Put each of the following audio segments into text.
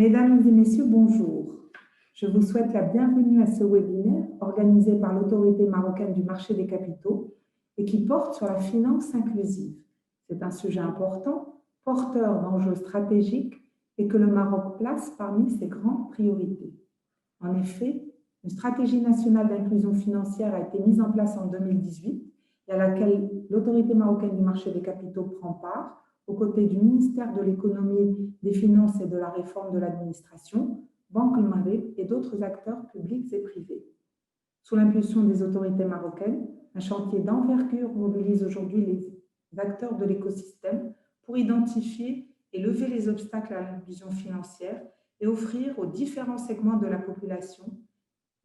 Mesdames et messieurs, bonjour. Je vous souhaite la bienvenue à ce webinaire organisé par l'Autorité marocaine du marché des capitaux et qui porte sur la finance inclusive. C'est un sujet important, porteur d'enjeux stratégiques et que le Maroc place parmi ses grandes priorités. En effet, une stratégie nationale d'inclusion financière a été mise en place en 2018 et à laquelle l'Autorité marocaine du marché des capitaux prend part, aux côtés du ministère de l'économie, des finances et de la réforme de l'administration, Banque Maghreb et d'autres acteurs publics et privés. Sous l'impulsion des autorités marocaines, un chantier d'envergure mobilise aujourd'hui les acteurs de l'écosystème pour identifier et lever les obstacles à l'inclusion financière et offrir aux différents segments de la population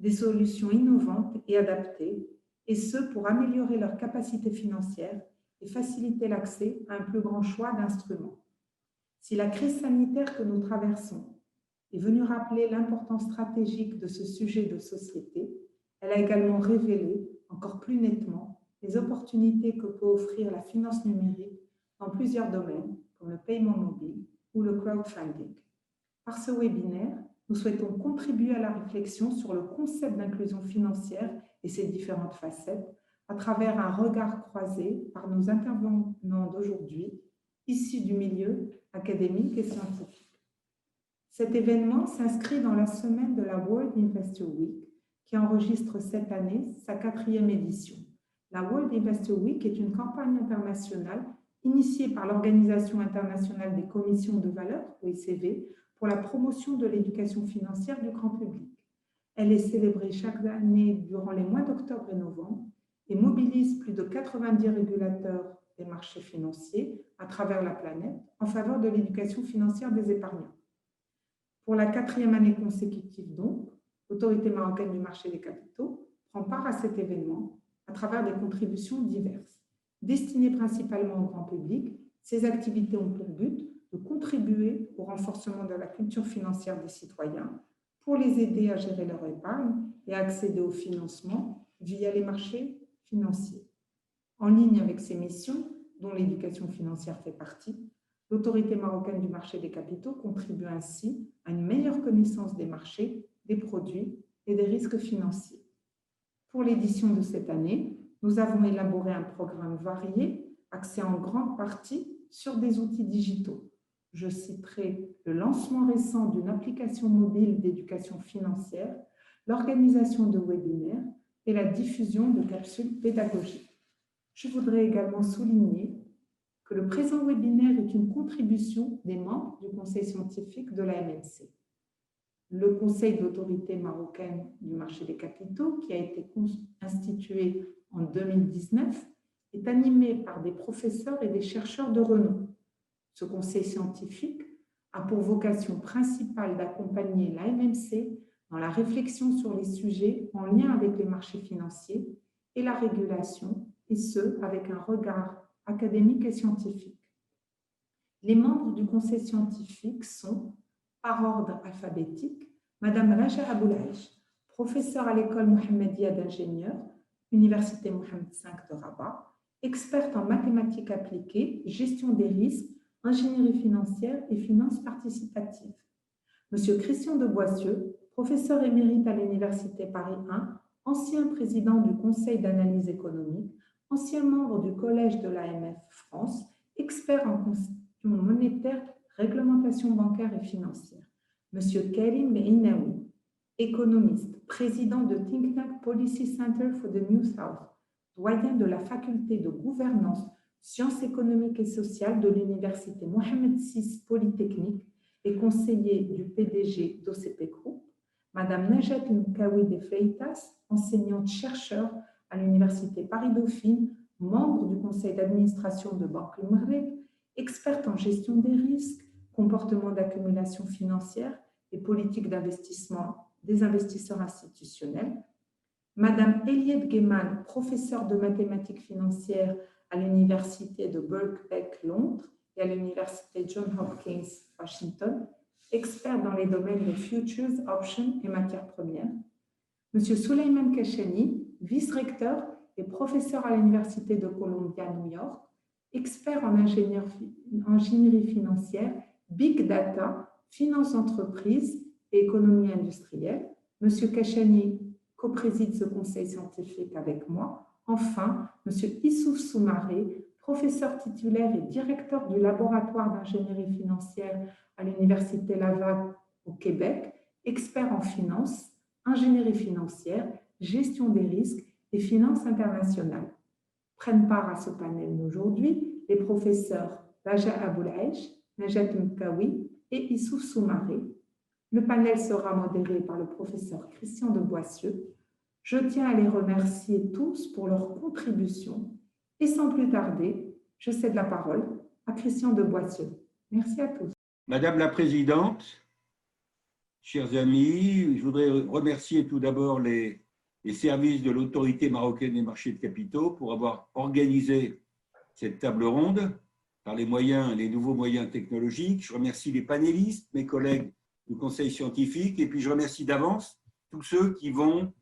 des solutions innovantes et adaptées, et ce pour améliorer leur capacité financière et faciliter l'accès à un plus grand choix d'instruments. Si la crise sanitaire que nous traversons est venue rappeler l'importance stratégique de ce sujet de société, elle a également révélé encore plus nettement les opportunités que peut offrir la finance numérique dans plusieurs domaines, comme le paiement mobile ou le crowdfunding. Par ce webinaire, nous souhaitons contribuer à la réflexion sur le concept d'inclusion financière et ses différentes facettes à travers un regard croisé par nos intervenants d'aujourd'hui, issus du milieu académique et scientifique. Cet événement s'inscrit dans la semaine de la World Investor Week, qui enregistre cette année sa 4e édition. La World Investor Week est une campagne internationale initiée par l'Organisation internationale des commissions de valeur, OICV, pour la promotion de l'éducation financière du grand public. Elle est célébrée chaque année durant les mois d'octobre et novembre et mobilise plus de 90 régulateurs des marchés financiers à travers la planète en faveur de l'éducation financière des épargnants. Pour la 4e année consécutive donc, l'Autorité marocaine du marché des capitaux prend part à cet événement à travers des contributions diverses. Destinées principalement au grand public, ces activités ont pour but de contribuer au renforcement de la culture financière des citoyens pour les aider à gérer leur épargne et à accéder au financement via les marchés financiers. En ligne avec ces missions, dont l'éducation financière fait partie, l'Autorité marocaine du marché des capitaux contribue ainsi à une meilleure connaissance des marchés, des produits et des risques financiers. Pour l'édition de cette année, nous avons élaboré un programme varié, axé en grande partie sur des outils digitaux. Je citerai le lancement récent d'une application mobile d'éducation financière, l'organisation de webinaires et la diffusion de capsules pédagogiques. Je voudrais également souligner que le présent webinaire est une contribution des membres du Conseil scientifique de la MNC. Le Conseil d'autorité marocaine du marché des capitaux, qui a été institué en 2019, est animé par des professeurs et des chercheurs de renom. Ce conseil scientifique a pour vocation principale d'accompagner la MMC dans la réflexion sur les sujets en lien avec les marchés financiers et la régulation, et ce, avec un regard académique et scientifique. Les membres du conseil scientifique sont, par ordre alphabétique, Madame Raja Aboulaïch, professeure à l'école Mohammedia d'ingénieurs, Université Mohammed V de Rabat, experte en mathématiques appliquées, gestion des risques, ingénierie financière et finances participatives. Monsieur Christian de Boissieu, professeur émérite à l'Université Paris 1, ancien président du Conseil d'analyse économique, ancien membre du Collège de l'AMF France, expert en question monétaire, réglementation bancaire et financière. Monsieur Karim Beinaoui, économiste, président de Think Tank Policy Center for the New South, doyen de la faculté de gouvernance, sciences économiques et sociales de l'Université Mohammed VI Polytechnique et conseiller du PDG d'OCP Group. Madame Najat Mkawi de Freitas, enseignante-chercheur à l'Université Paris-Dauphine, membre du conseil d'administration de Banque Maghreb, experte en gestion des risques, comportement d'accumulation financière et politique d'investissement des investisseurs institutionnels. Madame Eliette Gaiman, professeure de mathématiques financières à l'Université de Birkbeck, Londres, et à l'Université Johns Hopkins, Washington, expert dans les domaines de futures, options et matières premières. Monsieur Souleymane Kachani, vice-recteur et professeur à l'Université de Columbia, New York, expert en ingénierie financière, big data, finance d'entreprise et économie industrielle. Monsieur Kachani co-préside ce conseil scientifique avec moi. Enfin, monsieur Issouf Soumaré, professeur titulaire et directeur du laboratoire d'ingénierie financière à l'Université Laval au Québec, expert en finance, ingénierie financière, gestion des risques et finances internationales. Prennent part à ce panel d'aujourd'hui les professeurs Raja Aboulaïch, Najat Mkawi et Issouf Soumaré. Le panel sera modéré par le professeur Christian de Boissieu. Je tiens à les remercier tous pour leur contribution et sans plus tarder, je cède la parole à Christian de Boissieu. Merci à tous. Madame la Présidente, chers amis, je voudrais remercier tout d'abord les services de l'Autorité marocaine des marchés de capitaux pour avoir organisé cette table ronde par les nouveaux moyens technologiques. Je remercie les panélistes, mes collègues du Conseil scientifique, et puis je remercie d'avance tous ceux qui vont,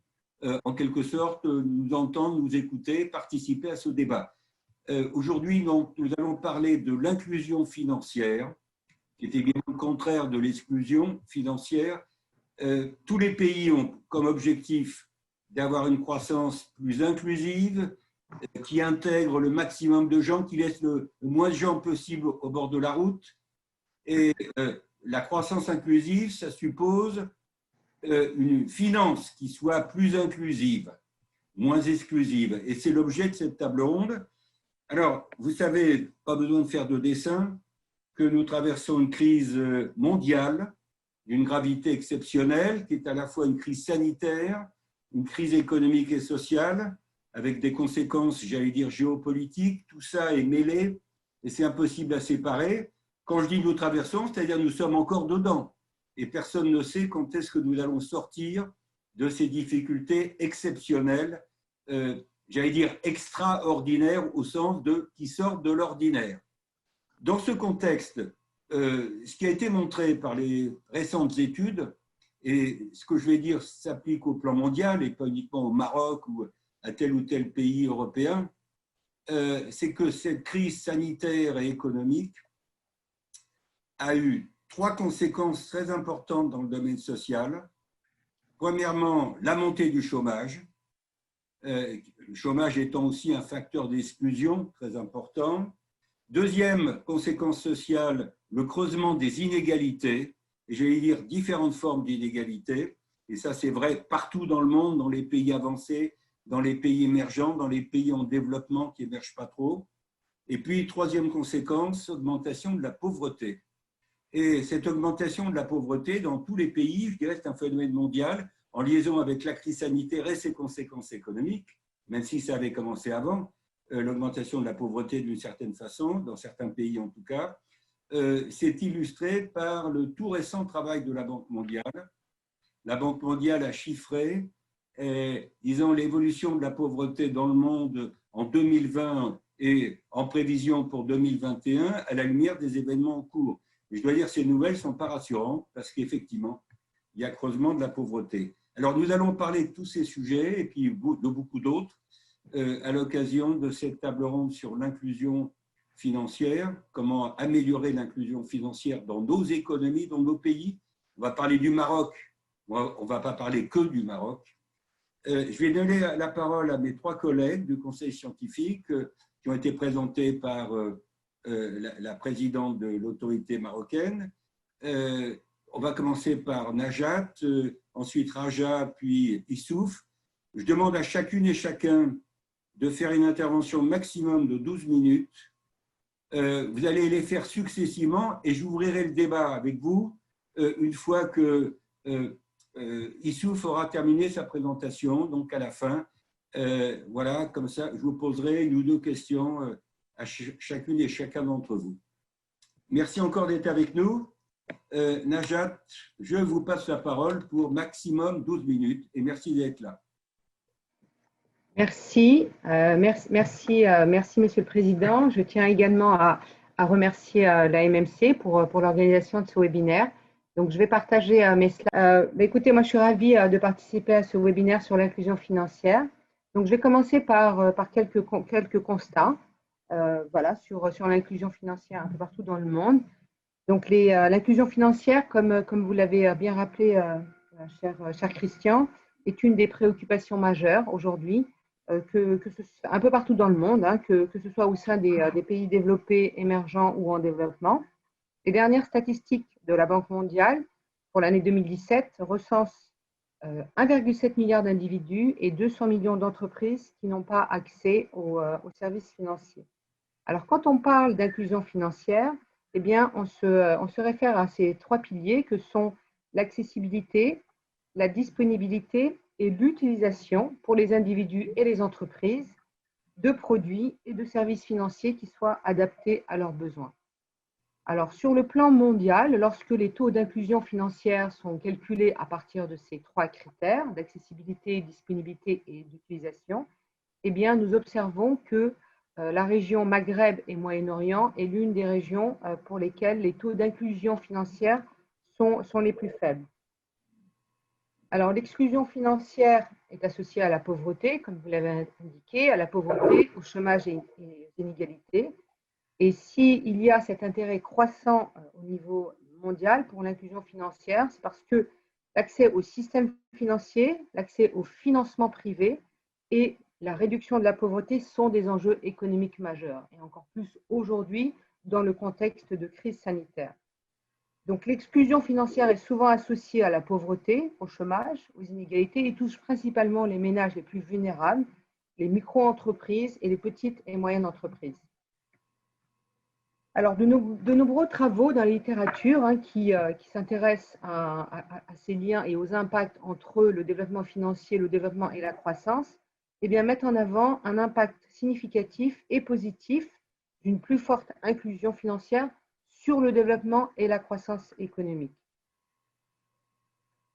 en quelque sorte, nous entendre, nous écouter, participer à ce débat. Aujourd'hui, nous allons parler de l'inclusion financière, qui est évidemment le contraire de l'exclusion financière. Tous les pays ont comme objectif d'avoir une croissance plus inclusive, qui intègre le maximum de gens, qui laisse le moins de gens possible au bord de la route. Et la croissance inclusive, ça suppose une finance qui soit plus inclusive, moins exclusive. Et c'est l'objet de cette table ronde. Alors, vous savez, pas besoin de faire de dessin, que nous traversons une crise mondiale d'une gravité exceptionnelle, qui est à la fois une crise sanitaire, une crise économique et sociale, avec des conséquences, j'allais dire, géopolitiques. Tout ça est mêlé et c'est impossible à séparer. Quand je dis nous traversons, c'est-à-dire nous sommes encore dedans. Et personne ne sait quand est-ce que nous allons sortir de ces difficultés exceptionnelles, j'allais dire extraordinaires, au sens de qui sortent de l'ordinaire. Dans ce contexte, ce qui a été montré par les récentes études, et ce que je vais dire s'applique au plan mondial et pas uniquement au Maroc ou à tel ou tel pays européen, c'est que cette crise sanitaire et économique a eu 3 conséquences très importantes dans le domaine social. Premièrement, la montée du chômage, le chômage étant aussi un facteur d'exclusion très important. Deuxième conséquence sociale, le creusement des inégalités, et j'allais dire différentes formes d'inégalités, et ça c'est vrai partout dans le monde, dans les pays avancés, dans les pays émergents, dans les pays en développement qui n'émergent pas trop. Et puis, troisième conséquence, augmentation de la pauvreté. Et cette augmentation de la pauvreté dans tous les pays, je dirais, c'est un phénomène mondial en liaison avec la crise sanitaire et ses conséquences économiques, même si ça avait commencé avant, l'augmentation de la pauvreté d'une certaine façon, dans certains pays en tout cas, c'est illustré par le tout récent travail de la Banque mondiale. La Banque mondiale a chiffré, disons, l'évolution de la pauvreté dans le monde en 2020 et en prévision pour 2021 à la lumière des événements en cours. Et je dois dire que ces nouvelles ne sont pas rassurantes parce qu'effectivement, il y a creusement de la pauvreté. Alors, nous allons parler de tous ces sujets et puis de beaucoup d'autres à l'occasion de cette table ronde sur l'inclusion financière, comment améliorer l'inclusion financière dans nos économies, dans nos pays. On va parler du Maroc, on ne va pas parler que du Maroc. Je vais donner la parole à mes 3 collègues du Conseil scientifique qui ont été présentés par la présidente de l'autorité marocaine. On va commencer par Najat, ensuite Raja, puis Issouf. Je demande à chacune et chacun de faire une intervention maximum de 12 minutes. Vous allez les faire successivement et j'ouvrirai le débat avec vous une fois que Issouf aura terminé sa présentation, donc à la fin. Voilà, comme ça, je vous poserai 1 ou 2 questions à chacune et chacun d'entre vous. Merci encore d'être avec nous. Najat, je vous passe la parole pour maximum 12 minutes et merci d'être là. Merci, merci Monsieur le Président. Je tiens également à remercier la MMC pour l'organisation de ce webinaire. Donc, je vais partager mes slides. Écoutez, moi, je suis ravie de participer à ce webinaire sur l'inclusion financière. Donc, je vais commencer par quelques constats voilà, sur l'inclusion financière un peu partout dans le monde. Donc, l'inclusion financière, comme vous l'avez bien rappelé, cher Christian, est une des préoccupations majeures aujourd'hui, un peu partout dans le monde, hein, que ce soit au sein des pays développés, émergents ou en développement. Les dernières statistiques de la Banque mondiale pour l'année 2017 recensent 1,7 milliard d'individus et 200 millions d'entreprises qui n'ont pas accès aux services financiers. Alors, quand on parle d'inclusion financière, eh bien, on se réfère à ces trois piliers que sont l'accessibilité, la disponibilité et l'utilisation pour les individus et les entreprises de produits et de services financiers qui soient adaptés à leurs besoins. Alors, sur le plan mondial, lorsque les taux d'inclusion financière sont calculés à partir de ces trois critères d'accessibilité, disponibilité et d'utilisation, eh bien, nous observons que la région Maghreb et Moyen-Orient est l'une des régions pour lesquelles les taux d'inclusion financière sont les plus faibles. Alors, l'exclusion financière est associée à la pauvreté, comme vous l'avez indiqué, à la pauvreté, au chômage et aux inégalités. Et s'il y a cet intérêt croissant au niveau mondial pour l'inclusion financière, c'est parce que l'accès au système financier, l'accès au financement privé et la réduction de la pauvreté sont des enjeux économiques majeurs, et encore plus aujourd'hui dans le contexte de crise sanitaire. Donc, l'exclusion financière est souvent associée à la pauvreté, au chômage, aux inégalités et touche principalement les ménages les plus vulnérables, les micro-entreprises et les petites et moyennes entreprises. Alors, de nombreux travaux dans la littérature qui s'intéressent à ces liens et aux impacts entre le développement financier, le développement et la croissance, eh bien, mettent en avant un impact significatif et positif d'une plus forte inclusion financière sur le développement et la croissance économique.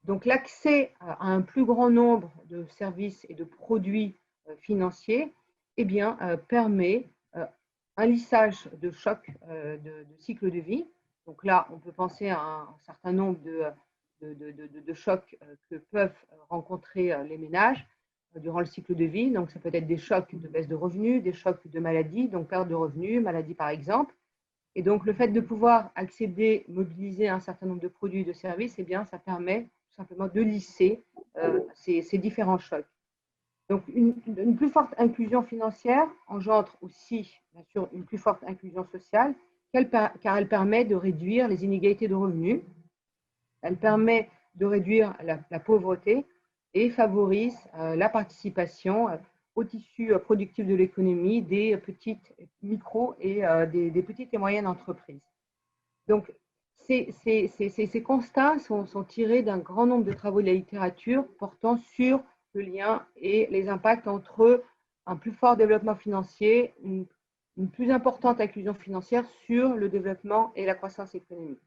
Donc, l'accès à un plus grand nombre de services et de produits financiers eh bien, permet un lissage de chocs de cycle de vie. Donc là, on peut penser à un certain nombre de chocs que peuvent rencontrer les ménages durant le cycle de vie. Donc, ça peut être des chocs de baisse de revenus, des chocs de maladie, donc perte de revenus, maladie par exemple. Et donc, le fait de pouvoir accéder, mobiliser un certain nombre de produits et de services, eh bien, ça permet tout simplement de lisser ces différents chocs. Donc, une plus forte inclusion financière engendre aussi, bien sûr, une plus forte inclusion sociale, car elle permet de réduire les inégalités de revenus, elle permet de réduire la pauvreté et favorise la participation au tissu productif de l'économie des petites, micro et des petites et moyennes entreprises. Donc, ces constats sont tirés d'un grand nombre de travaux de la littérature portant sur le lien et les impacts entre un plus fort développement financier, une plus importante inclusion financière sur le développement et la croissance économique.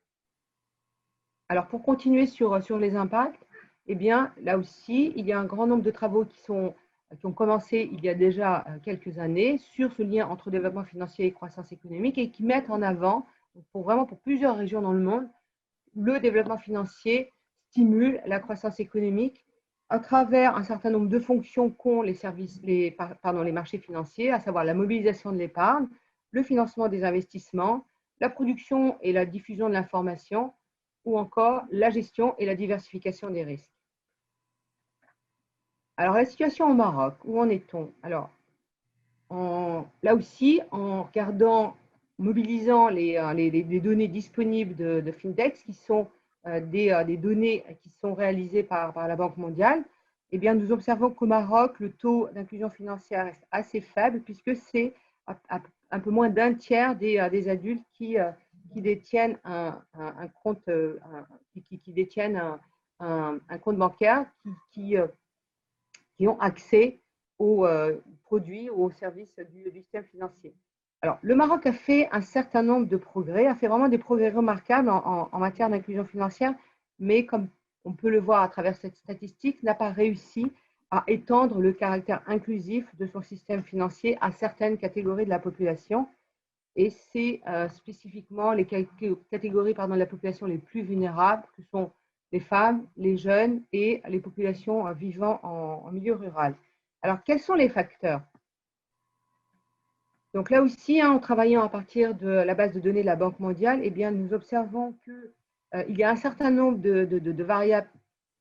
Alors, pour continuer sur les impacts, eh bien, là aussi, il y a un grand nombre de travaux qui ont commencé il y a déjà quelques années sur ce lien entre développement financier et croissance économique et qui mettent en avant, pour plusieurs régions dans le monde, le développement financier stimule la croissance économique à travers un certain nombre de fonctions qu'ont les marchés financiers, à savoir la mobilisation de l'épargne, le financement des investissements, la production et la diffusion de l'information, ou encore la gestion et la diversification des risques. Alors, la situation au Maroc, où en est-on? Alors, là aussi, en mobilisant les données disponibles de Findex, qui sont des données qui sont réalisées par la Banque mondiale, eh bien, nous observons qu'au Maroc, le taux d'inclusion financière est assez faible, puisque c'est un peu moins d'un tiers des adultes qui détiennent un compte, qui détiennent un compte bancaire, qui ont accès aux produits ou aux services du système financier. Alors, le Maroc a fait un certain nombre de progrès, a fait vraiment des progrès remarquables en matière d'inclusion financière, mais comme on peut le voir à travers cette statistique, n'a pas réussi à étendre le caractère inclusif de son système financier à certaines catégories de la population. Et c'est spécifiquement les catégories de la population les plus vulnérables, que sont les femmes, les jeunes et les populations vivant en milieu rural. Alors, quels sont les facteurs? Donc là aussi, en travaillant à partir de la base de données de la Banque mondiale, eh bien, nous observons qu'il y a un certain nombre de variables,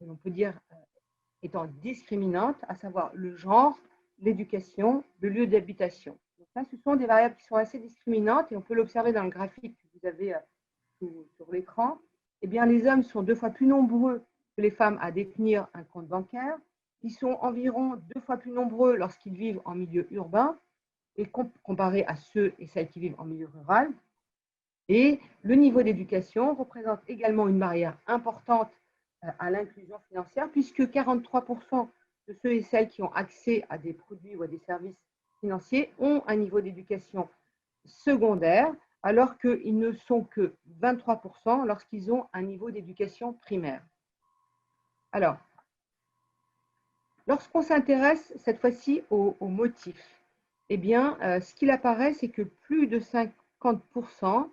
on peut dire, étant discriminantes, à savoir le genre, l'éducation, le lieu d'habitation. Donc là, ce sont des variables qui sont assez discriminantes et on peut l'observer dans le graphique que vous avez sur l'écran. Eh bien, les hommes sont 2 fois plus nombreux que les femmes à détenir un compte bancaire. Ils sont environ 2 fois plus nombreux lorsqu'ils vivent en milieu urbain et comparé à ceux et celles qui vivent en milieu rural. Et le niveau d'éducation représente également une barrière importante à l'inclusion financière, puisque 43% de ceux et celles qui ont accès à des produits ou à des services financiers ont un niveau d'éducation secondaire, alors qu'ils ne sont que 23% lorsqu'ils ont un niveau d'éducation primaire. Alors, lorsqu'on s'intéresse cette fois-ci aux motifs, eh bien, ce qu'il apparaît, c'est que plus de 50%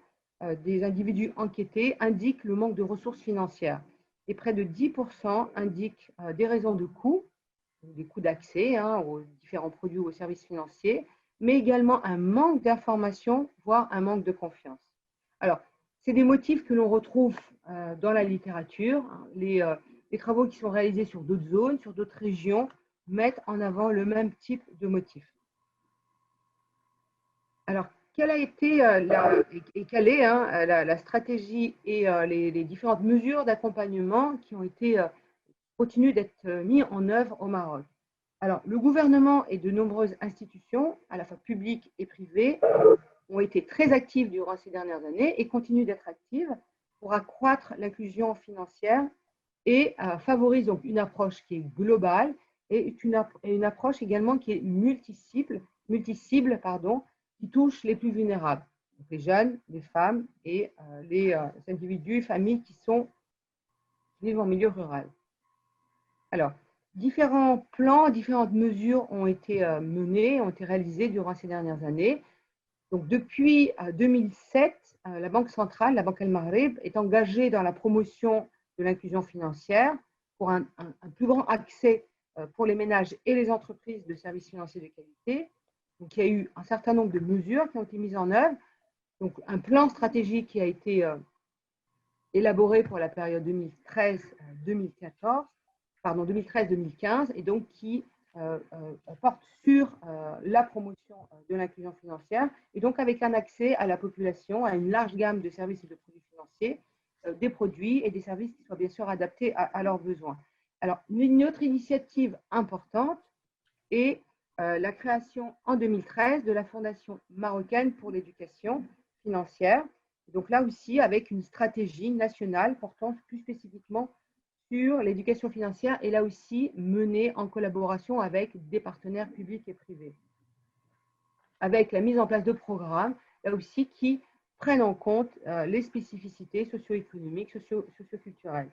des individus enquêtés indiquent le manque de ressources financières et près de 10% indiquent des raisons de coûts, des coûts d'accès aux différents produits ou aux services financiers, mais également un manque d'information, voire un manque de confiance. Alors, c'est des motifs que l'on retrouve dans la littérature. Les travaux qui sont réalisés sur d'autres zones, sur d'autres régions, mettent en avant le même type de motifs. Alors, quelle a été quelle est la stratégie et les différentes mesures d'accompagnement qui ont été continuent d'être mis en œuvre au Maroc? Alors, le gouvernement et de nombreuses institutions, à la fois publiques et privées, ont été très actives durant ces dernières années et continuent d'être actives pour accroître l'inclusion financière et favorise donc une approche qui est globale et une approche également qui est multi-cible, qui touche les plus vulnérables, donc les jeunes, les femmes et les individus, familles qui vivent en milieu rural. Alors, différents plans, différentes mesures ont été menées, ont été réalisées durant ces dernières années. Donc, depuis 2007, la Banque centrale, la Banque El Maghreb, est engagée dans la promotion de l'inclusion financière pour un plus grand accès pour les ménages et les entreprises de services financiers de qualité. Donc, il y a eu un certain nombre de mesures qui ont été mises en œuvre. Donc, un plan stratégique qui a été élaboré pour la période 2013-2015, et donc qui porte sur la promotion de l'inclusion financière, et donc avec un accès à la population, à une large gamme de services et de produits financiers, des produits et des services qui soient bien sûr adaptés à leurs besoins. Alors, une autre initiative importante est la création en 2013 de la Fondation marocaine pour l'éducation financière. Donc là aussi, avec une stratégie nationale portant plus spécifiquement sur l'éducation financière et là aussi menée en collaboration avec des partenaires publics et privés. Avec la mise en place de programmes, là aussi, qui prennent en compte les spécificités socio-économiques, socio-culturelles.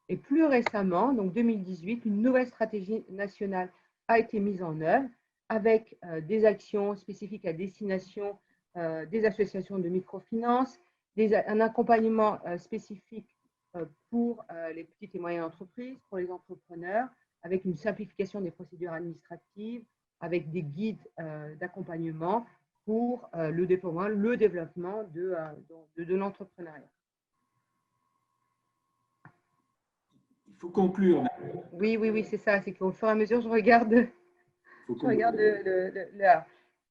Et plus récemment, donc 2018, une nouvelle stratégie nationale a été mise en œuvre avec des actions spécifiques à destination des associations de microfinance, un accompagnement spécifique pour les petites et moyennes entreprises, pour les entrepreneurs, avec une simplification des procédures administratives, avec des guides d'accompagnement pour le développement de l'entrepreneuriat. Il faut conclure. Oui, c'est ça. C'est qu'au fur et à mesure, je regarde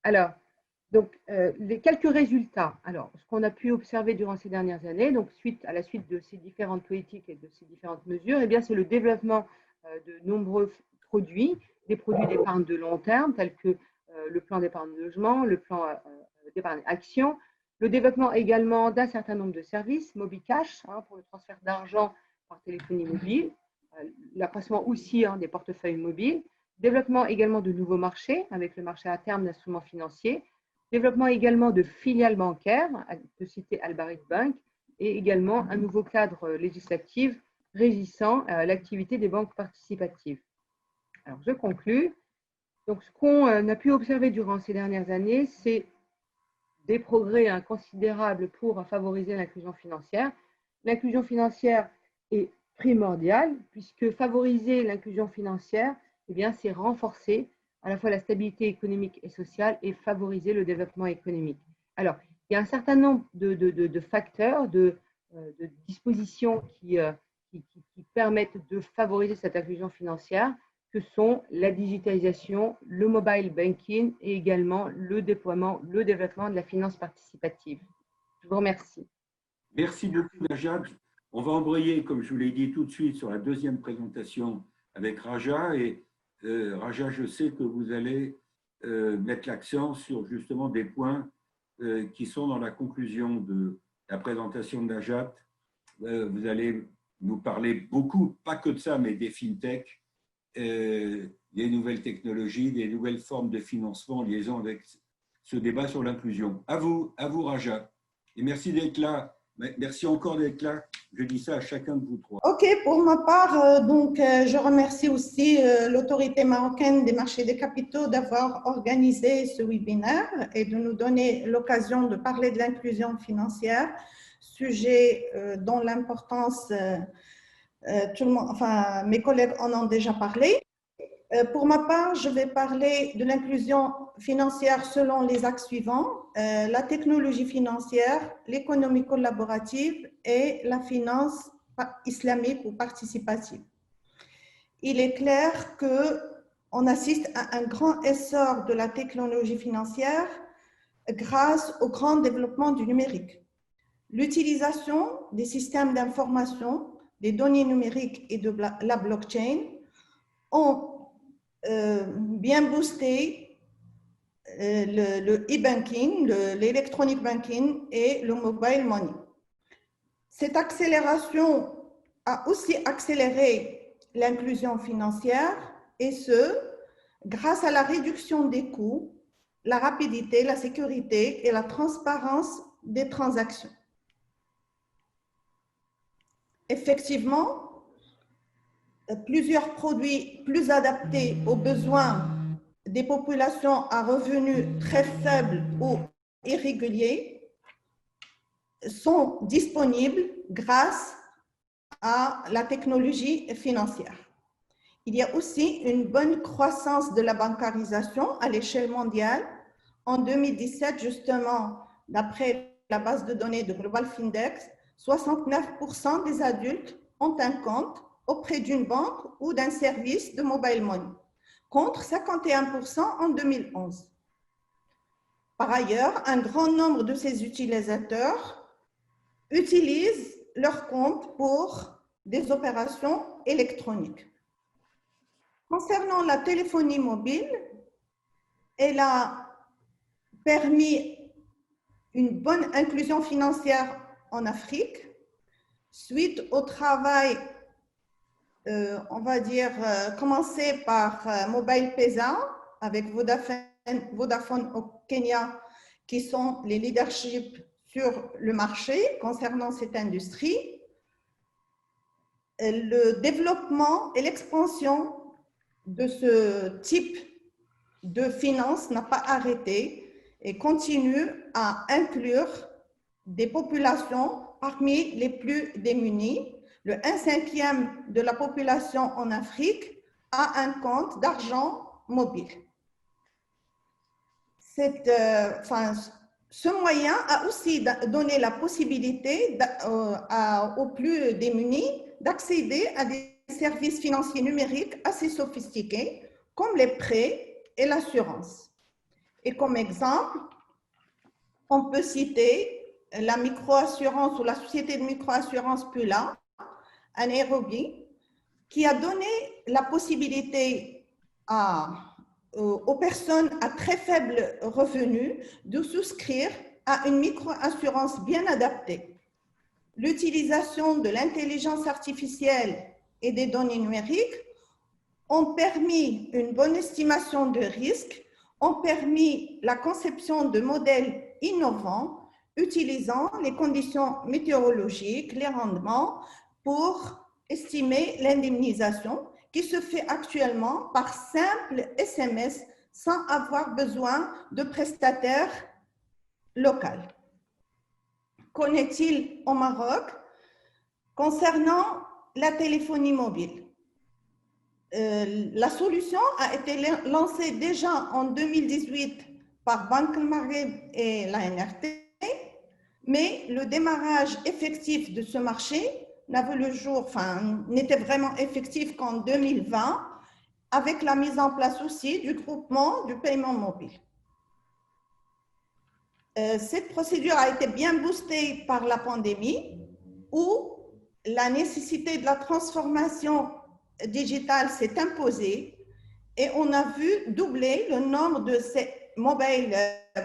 Alors, donc, les quelques résultats. Alors, ce qu'on a pu observer durant ces dernières années, donc à la suite de ces différentes politiques et de ces différentes mesures, eh bien, c'est le développement de nombreux produits, des produits d'épargne de long terme, tels que le plan d'épargne logement, le plan d'épargne action, le développement également d'un certain nombre de services, MobiCash, pour le transfert d'argent par téléphonie mobile, l'accroissement aussi des portefeuilles mobiles, développement également de nouveaux marchés, avec le marché à terme d'instruments financiers, développement également de filiales bancaires, de citer Al-Barid Bank, et également un nouveau cadre législatif régissant l'activité des banques participatives. Alors, je conclus. Donc, ce qu'on a pu observer durant ces dernières années, c'est des progrès considérables pour favoriser l'inclusion financière. L'inclusion financière est primordiale, puisque favoriser l'inclusion financière, eh bien, c'est renforcer à la fois la stabilité économique et sociale et favoriser le développement économique. Alors, il y a un certain nombre de facteurs, de dispositions qui permettent de favoriser cette inclusion financière, que sont la digitalisation, le mobile banking et également le déploiement, le développement de la finance participative. Je vous remercie. Merci beaucoup, Najat. On va embrayer, comme je vous l'ai dit, tout de suite sur la deuxième présentation avec Raja. Et Raja, je sais que vous allez mettre l'accent sur justement des points qui sont dans la conclusion de la présentation de Najat. Vous allez nous parler beaucoup, pas que de ça, mais des fintech, des nouvelles technologies, des nouvelles formes de financement en liaison avec ce débat sur l'inclusion. À vous, Raja. Et merci d'être là. Merci encore d'être là. Je dis ça à chacun de vous trois. OK, pour ma part, je remercie aussi l'autorité marocaine des marchés des capitaux d'avoir organisé ce webinaire et de nous donner l'occasion de parler de l'inclusion financière, sujet dont l'importance, mes collègues en ont déjà parlé. Pour ma part, je vais parler de l'inclusion financière selon les axes suivants, la technologie financière, l'économie collaborative et la finance islamique ou participative. Il est clair qu'on assiste à un grand essor de la technologie financière grâce au grand développement du numérique. L'utilisation des systèmes d'information, des données numériques et de la blockchain ont bien boosté le e-banking, l'électronic banking et le mobile money. Cette accélération a aussi accéléré l'inclusion financière et ce, grâce à la réduction des coûts, la rapidité, la sécurité et la transparence des transactions. Effectivement, plusieurs produits plus adaptés aux besoins des populations à revenus très faibles ou irréguliers sont disponibles grâce à la technologie financière. Il y a aussi une bonne croissance de la bancarisation à l'échelle mondiale. En 2017, justement, d'après la base de données de Global Findex, 69% des adultes ont un compte auprès d'une banque ou d'un service de mobile money, contre 51% en 2011. Par ailleurs, un grand nombre de ces utilisateurs utilisent leur compte pour des opérations électroniques. Concernant la téléphonie mobile, elle a permis une bonne inclusion financière en Afrique suite au travail on va dire, commencer par Mobile Pesa avec Vodafone au Kenya, qui sont les leaderships sur le marché concernant cette industrie. Le développement et l'expansion de ce type de finance n'a pas arrêté et continue à inclure des populations parmi les plus démunies. Le 1/5 de la population en Afrique a un compte d'argent mobile. Ce moyen a aussi donné la possibilité aux plus démunis d'accéder à des services financiers numériques assez sophistiqués, comme les prêts et l'assurance. Et comme exemple, on peut citer la microassurance ou la société de microassurance Pula, à Nairobi, qui a donné la possibilité aux personnes à très faible revenu de souscrire à une micro-assurance bien adaptée. L'utilisation de l'intelligence artificielle et des données numériques ont permis une bonne estimation de risque, ont permis la conception de modèles innovants utilisant les conditions météorologiques, les rendements, pour estimer l'indemnisation qui se fait actuellement par simple SMS sans avoir besoin de prestataires locaux. Qu'en est-il au Maroc concernant la téléphonie mobile? La solution a été lancée déjà en 2018 par Banque Maghreb et la NRT, mais le démarrage effectif de ce marché n'était vraiment effectif qu'en 2020, avec la mise en place aussi du groupement du paiement mobile. Cette procédure a été bien boostée par la pandémie, où la nécessité de la transformation digitale s'est imposée et on a vu doubler le nombre de ces mobile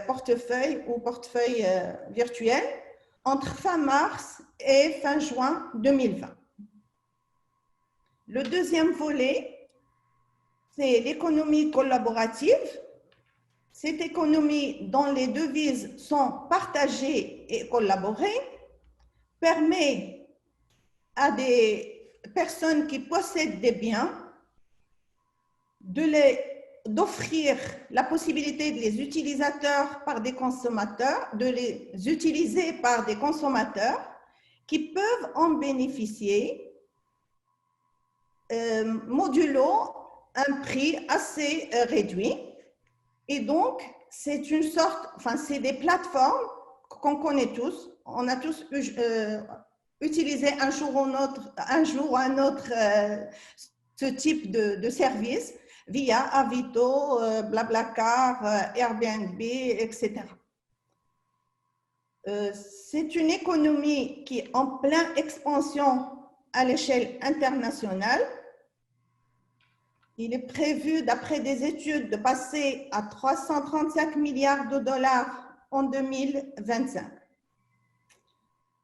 portefeuilles ou portefeuilles virtuels entre fin mars et fin juin 2020. Le deuxième volet, c'est l'économie collaborative. Cette économie dont les devises sont partagées et collaborées permet à des personnes qui possèdent des biens d'offrir la possibilité de les utilisateurs par des consommateurs, de les utiliser par des consommateurs qui peuvent en bénéficier modulo un prix assez réduit. Et donc, c'est une sorte, c'est des plateformes qu'on connaît tous. On a tous utilisé un jour ou un autre ce type de service via Avito, Blablacar, Airbnb, etc. C'est une économie qui est en pleine expansion à l'échelle internationale. Il est prévu, d'après des études, de passer à 335 milliards de dollars en 2025.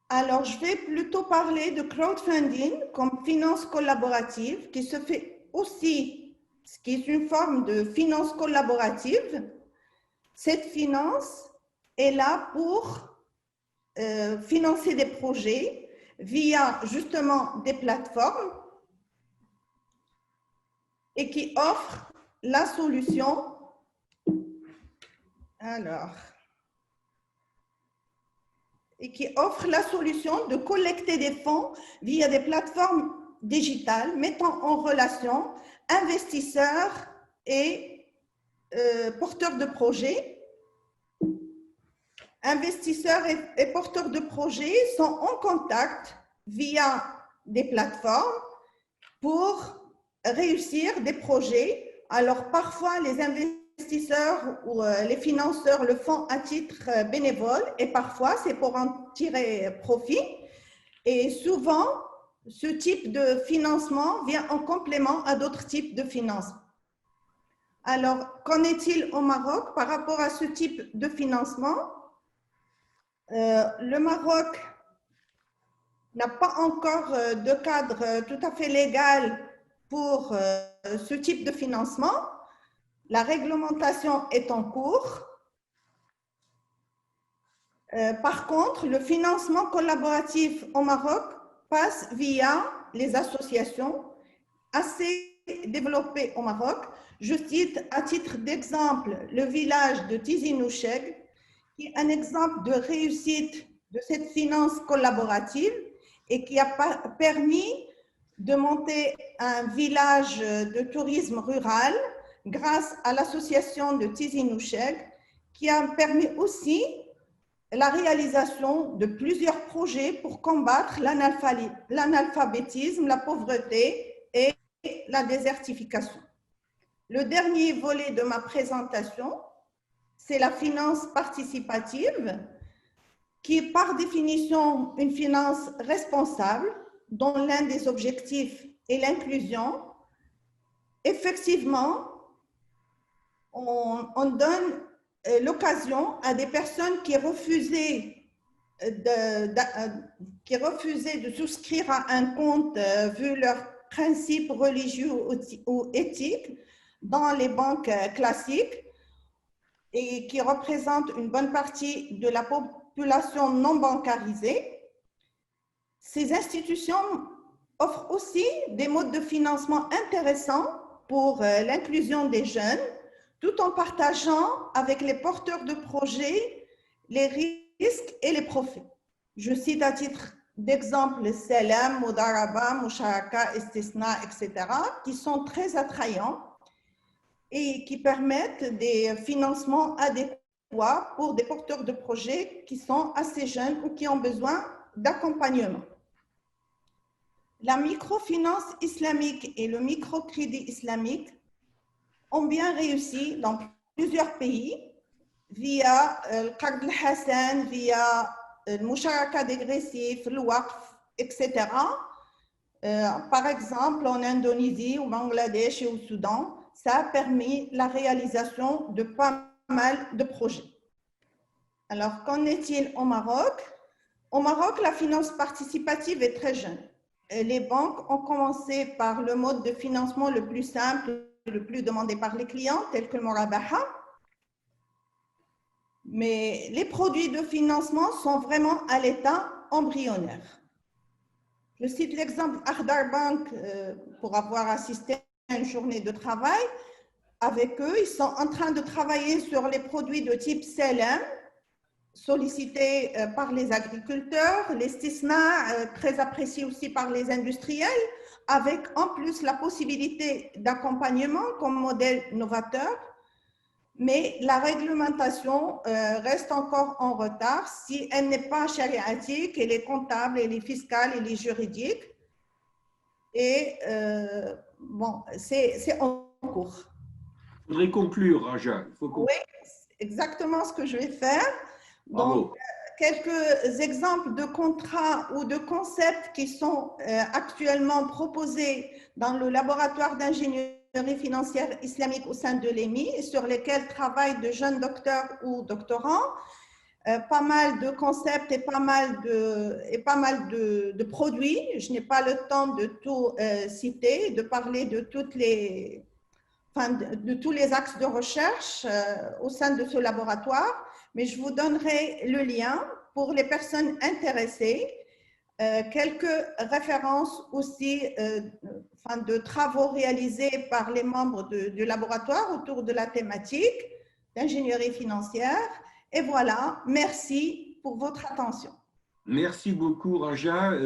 Alors, je vais plutôt parler de crowdfunding comme finance collaborative, qui se fait aussi, ce qui est une forme de finance collaborative. Cette finance est là pour financer des projets via justement des plateformes et qui offre la solution. Et qui offre la solution de collecter des fonds via des plateformes digitales mettant en relation investisseurs et porteurs de projets. Investisseurs et porteurs de projets sont en contact via des plateformes pour réussir des projets. Alors, parfois, les investisseurs ou les financeurs le font à titre bénévole et parfois, c'est pour en tirer profit. Et souvent, ce type de financement vient en complément à d'autres types de financement. Alors, qu'en est-il au Maroc par rapport à ce type de financement? Le Maroc n'a pas encore de cadre tout à fait légal pour ce type de financement. La réglementation est en cours. Par contre, le financement collaboratif au Maroc passe via les associations assez développées au Maroc. Je cite à titre d'exemple le village de Tizi Ouzcheg, qui est un exemple de réussite de cette finance collaborative et qui a permis de monter un village de tourisme rural grâce à l'association de Tizi Ouzcheg, qui a permis aussi la réalisation de plusieurs projets pour combattre l'analphabétisme, la pauvreté et la désertification. Le dernier volet de ma présentation, c'est la finance participative, qui est par définition une finance responsable, dont l'un des objectifs est l'inclusion. Effectivement, on donne l'occasion à des personnes qui refusaient de souscrire à un compte vu leurs principes religieux ou éthiques dans les banques classiques et qui représentent une bonne partie de la population non bancarisée. Ces institutions offrent aussi des modes de financement intéressants pour l'inclusion des jeunes, tout en partageant avec les porteurs de projets les risques et les profits. Je cite à titre d'exemples Selam, Mudaraba, Musharaka, Istisna, etc., qui sont très attrayants et qui permettent des financements adéquats pour des porteurs de projets qui sont assez jeunes ou qui ont besoin d'accompagnement. La microfinance islamique et le microcrédit islamique ont bien réussi dans plusieurs pays via le Qard al-Hassan, via le Musharaka dégressif, le Waqf, etc. Par exemple, en Indonésie, au Bangladesh et au Soudan, ça a permis la réalisation de pas mal de projets. Alors, qu'en est-il au Maroc? Au Maroc, la finance participative est très jeune. Les banques ont commencé par le mode de financement le plus simple, le plus demandé par les clients, tel que le Morabaha. Mais les produits de financement sont vraiment à l'état embryonnaire. Je cite l'exemple Akhdar Bank pour avoir assisté à une journée de travail. Avec eux, ils sont en train de travailler sur les produits de type Selam, sollicités par les agriculteurs, les Stisna, très appréciés aussi par les industriels, avec en plus la possibilité d'accompagnement comme modèle novateur. Mais la réglementation reste encore en retard si elle n'est pas chariatique, elle est comptable, elle est fiscale, elle est juridique. Et bon, c'est en cours. Il faudrait conclure, Raja. Il faut conclure. Oui, c'est exactement ce que je vais faire. Bravo. Donc, quelques exemples de contrats ou de concepts qui sont actuellement proposés dans le laboratoire d'ingénierie financière islamique au sein de l'EMI et sur lesquels travaillent de jeunes docteurs ou doctorants. Pas mal de concepts et pas mal de produits. Je n'ai pas le temps de tout citer, de parler de tous les axes de recherche au sein de ce laboratoire, mais je vous donnerai le lien pour les personnes intéressées, quelques références aussi de travaux réalisés par les membres du laboratoire autour de la thématique d'ingénierie financière. Et voilà, merci pour votre attention. Merci beaucoup, Raja.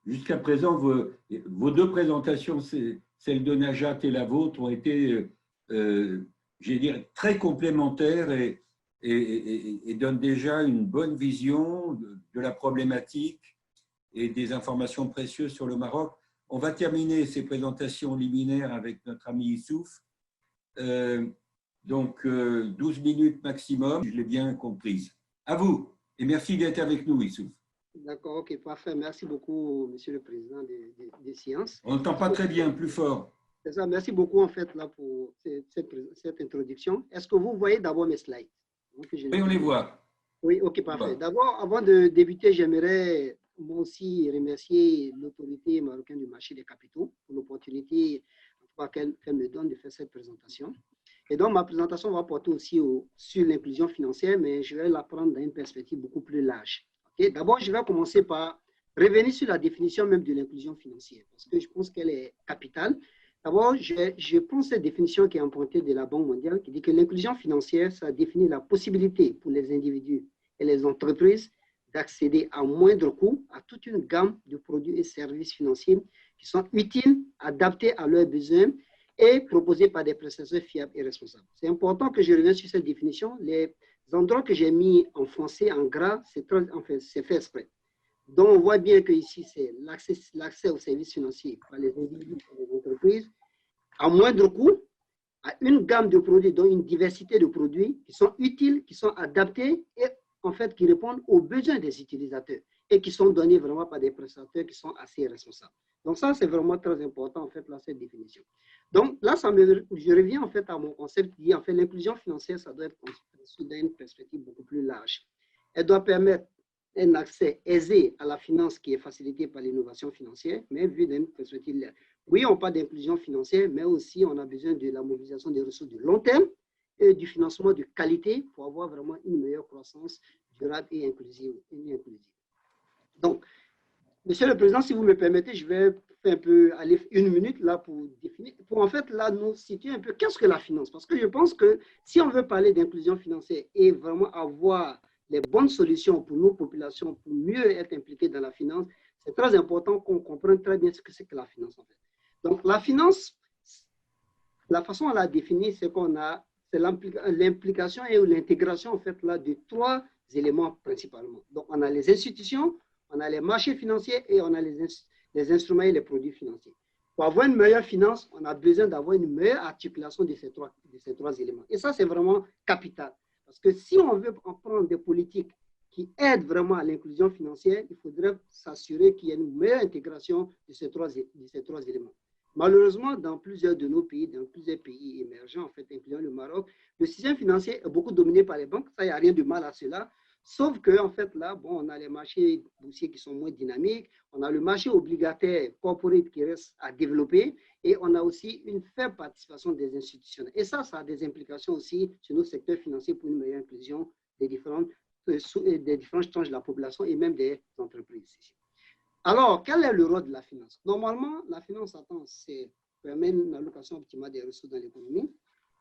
Jusqu'à présent, vos deux présentations, celle de Najat et la vôtre, ont été, j'ai dire, très complémentaires et donnent déjà une bonne vision de la problématique et des informations précieuses sur le Maroc. On va terminer ces présentations liminaires avec notre ami Issouf. Donc, 12 minutes maximum, je l'ai bien comprise. À vous, et merci d'être avec nous, Issouf. D'accord, ok, parfait. Merci beaucoup, Monsieur le Président des Sciences. On n'entend pas très bien, plus fort. C'est ça, merci beaucoup, en fait, là, pour cette introduction. Est-ce que vous voyez d'abord mes slides? Oui, on les voit. Oui, ok, parfait. D'abord, avant de débuter, j'aimerais moi aussi remercier l'autorité marocaine du marché des capitaux pour l'opportunité qu'elle me donne de faire cette présentation. Et donc, ma présentation va porter aussi sur l'inclusion financière, mais je vais la prendre dans une perspective beaucoup plus large. Okay? D'abord, je vais commencer par revenir sur la définition même de l'inclusion financière, parce que je pense qu'elle est capitale. D'abord, je prends cette définition qui est empruntée de la Banque mondiale, qui dit que l'inclusion financière, ça définit la possibilité pour les individus et les entreprises d'accéder à moindre coût à toute une gamme de produits et services financiers qui sont utiles, adaptés à leurs besoins et proposés par des prestataires fiables et responsables. C'est important que je revienne sur cette définition. Les endroits que j'ai mis en français, en gras, c'est fait exprès. Donc, on voit bien que ici, c'est l'accès aux services financiers par les individus et les entreprises à moindre coût, à une gamme de produits, dont une diversité de produits qui sont utiles, qui sont adaptés et en fait qui répondent aux besoins des utilisateurs et qui sont donnés vraiment par des prestataires qui sont assez responsables. Donc ça, c'est vraiment très important en fait, là, cette définition. Donc là, je reviens en fait à mon concept qui dit en fait l'inclusion financière, ça doit être conçu dans une perspective beaucoup plus large. Elle doit permettre un accès aisé à la finance qui est facilité par l'innovation financière, mais vu d'une perspective large. Oui, on parle d'inclusion financière, mais aussi on a besoin de la mobilisation des ressources de long terme et du financement de qualité pour avoir vraiment une meilleure croissance durable et inclusive. Donc, Monsieur le Président, si vous me permettez, je vais un peu aller une minute là pour définir, pour en fait là nous situer un peu qu'est-ce que la finance. Parce que je pense que si on veut parler d'inclusion financière et vraiment avoir les bonnes solutions pour nos populations, pour mieux être impliquées dans la finance, c'est très important qu'on comprenne très bien ce que c'est que la finance en fait. Donc la finance, la façon à la définir, c'est qu'on a l'implication et l'intégration en fait là de trois éléments principalement. Donc on a les institutions, on a les marchés financiers et on a les instruments et les produits financiers. Pour avoir une meilleure finance, on a besoin d'avoir une meilleure articulation de ces trois éléments. Et ça, c'est vraiment capital. Parce que si on veut prendre des politiques qui aident vraiment à l'inclusion financière, il faudrait s'assurer qu'il y ait une meilleure intégration de ces trois éléments. Malheureusement, dans plusieurs de nos pays, dans plusieurs pays émergents, en fait, incluant le Maroc, le système financier est beaucoup dominé par les banques. Ça, il n'y a rien de mal à cela. Sauf que, en fait, là, bon, on a les marchés boursiers qui sont moins dynamiques, on a le marché obligataire corporate qui reste à développer et on a aussi une faible participation des institutionnels. Et ça a des implications aussi sur nos secteurs financiers pour une meilleure inclusion des différentes tranches de la population et même des entreprises. Alors, quel est le rôle de la finance? Normalement, la finance permet une allocation optimale des ressources dans l'économie.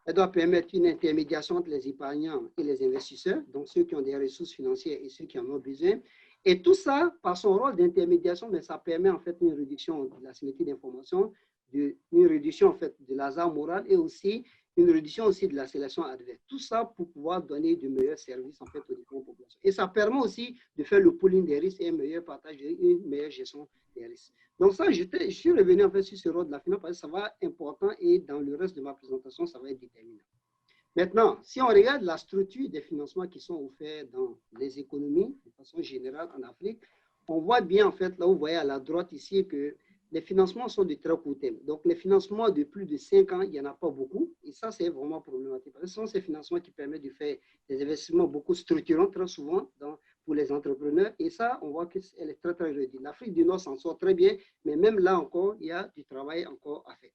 Elle doit permettre une intermédiation entre les épargnants et les investisseurs, donc ceux qui ont des ressources financières et ceux qui en ont besoin. Et tout ça, par son rôle d'intermédiation, mais ça permet en fait une réduction de la symétrie d'information, une réduction en fait de l'hasard moral et aussi une réduction aussi de la sélection adverse. Tout ça pour pouvoir donner de meilleurs services en fait aux différentes populations. Et ça permet aussi de faire le pooling des risques et un meilleur partage, une meilleure gestion des risques. Donc ça, je suis revenu en fait sur ce rôle de la finance parce que ça va être important et dans le reste de ma présentation, ça va être déterminant. Maintenant, si on regarde la structure des financements qui sont offerts dans les économies, de façon générale en Afrique, on voit bien en fait, là vous voyez à la droite ici que les financements sont de très court terme. Donc, les financements de plus de 5 ans, il n'y en a pas beaucoup. Et ça, c'est vraiment problématique. Parce que ce sont ces financements qui permettent de faire des investissements beaucoup structurants, très souvent, pour les entrepreneurs. Et ça, on voit qu'elle est très, très réduite. L'Afrique du Nord s'en sort très bien, mais même là encore, il y a du travail encore à faire.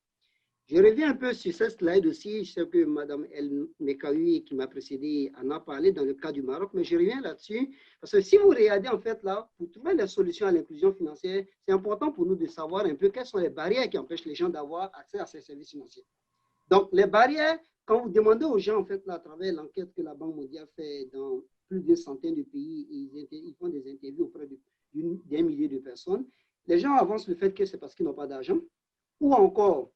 Je reviens un peu sur ce slide aussi. Je sais que Mme El Mekaoui, qui m'a précédé, en a parlé dans le cas du Maroc, mais je reviens là-dessus. Parce que si vous regardez, en fait, là, pour trouver les solutions à l'inclusion financière, c'est important pour nous de savoir un peu quelles sont les barrières qui empêchent les gens d'avoir accès à ces services financiers. Donc, les barrières, quand vous demandez aux gens, en fait, là, à travers l'enquête que la Banque mondiale fait dans plus d'une centaine de pays, ils font des interviews auprès d'un millier de personnes, les gens avancent le fait que c'est parce qu'ils n'ont pas d'argent, ou encore,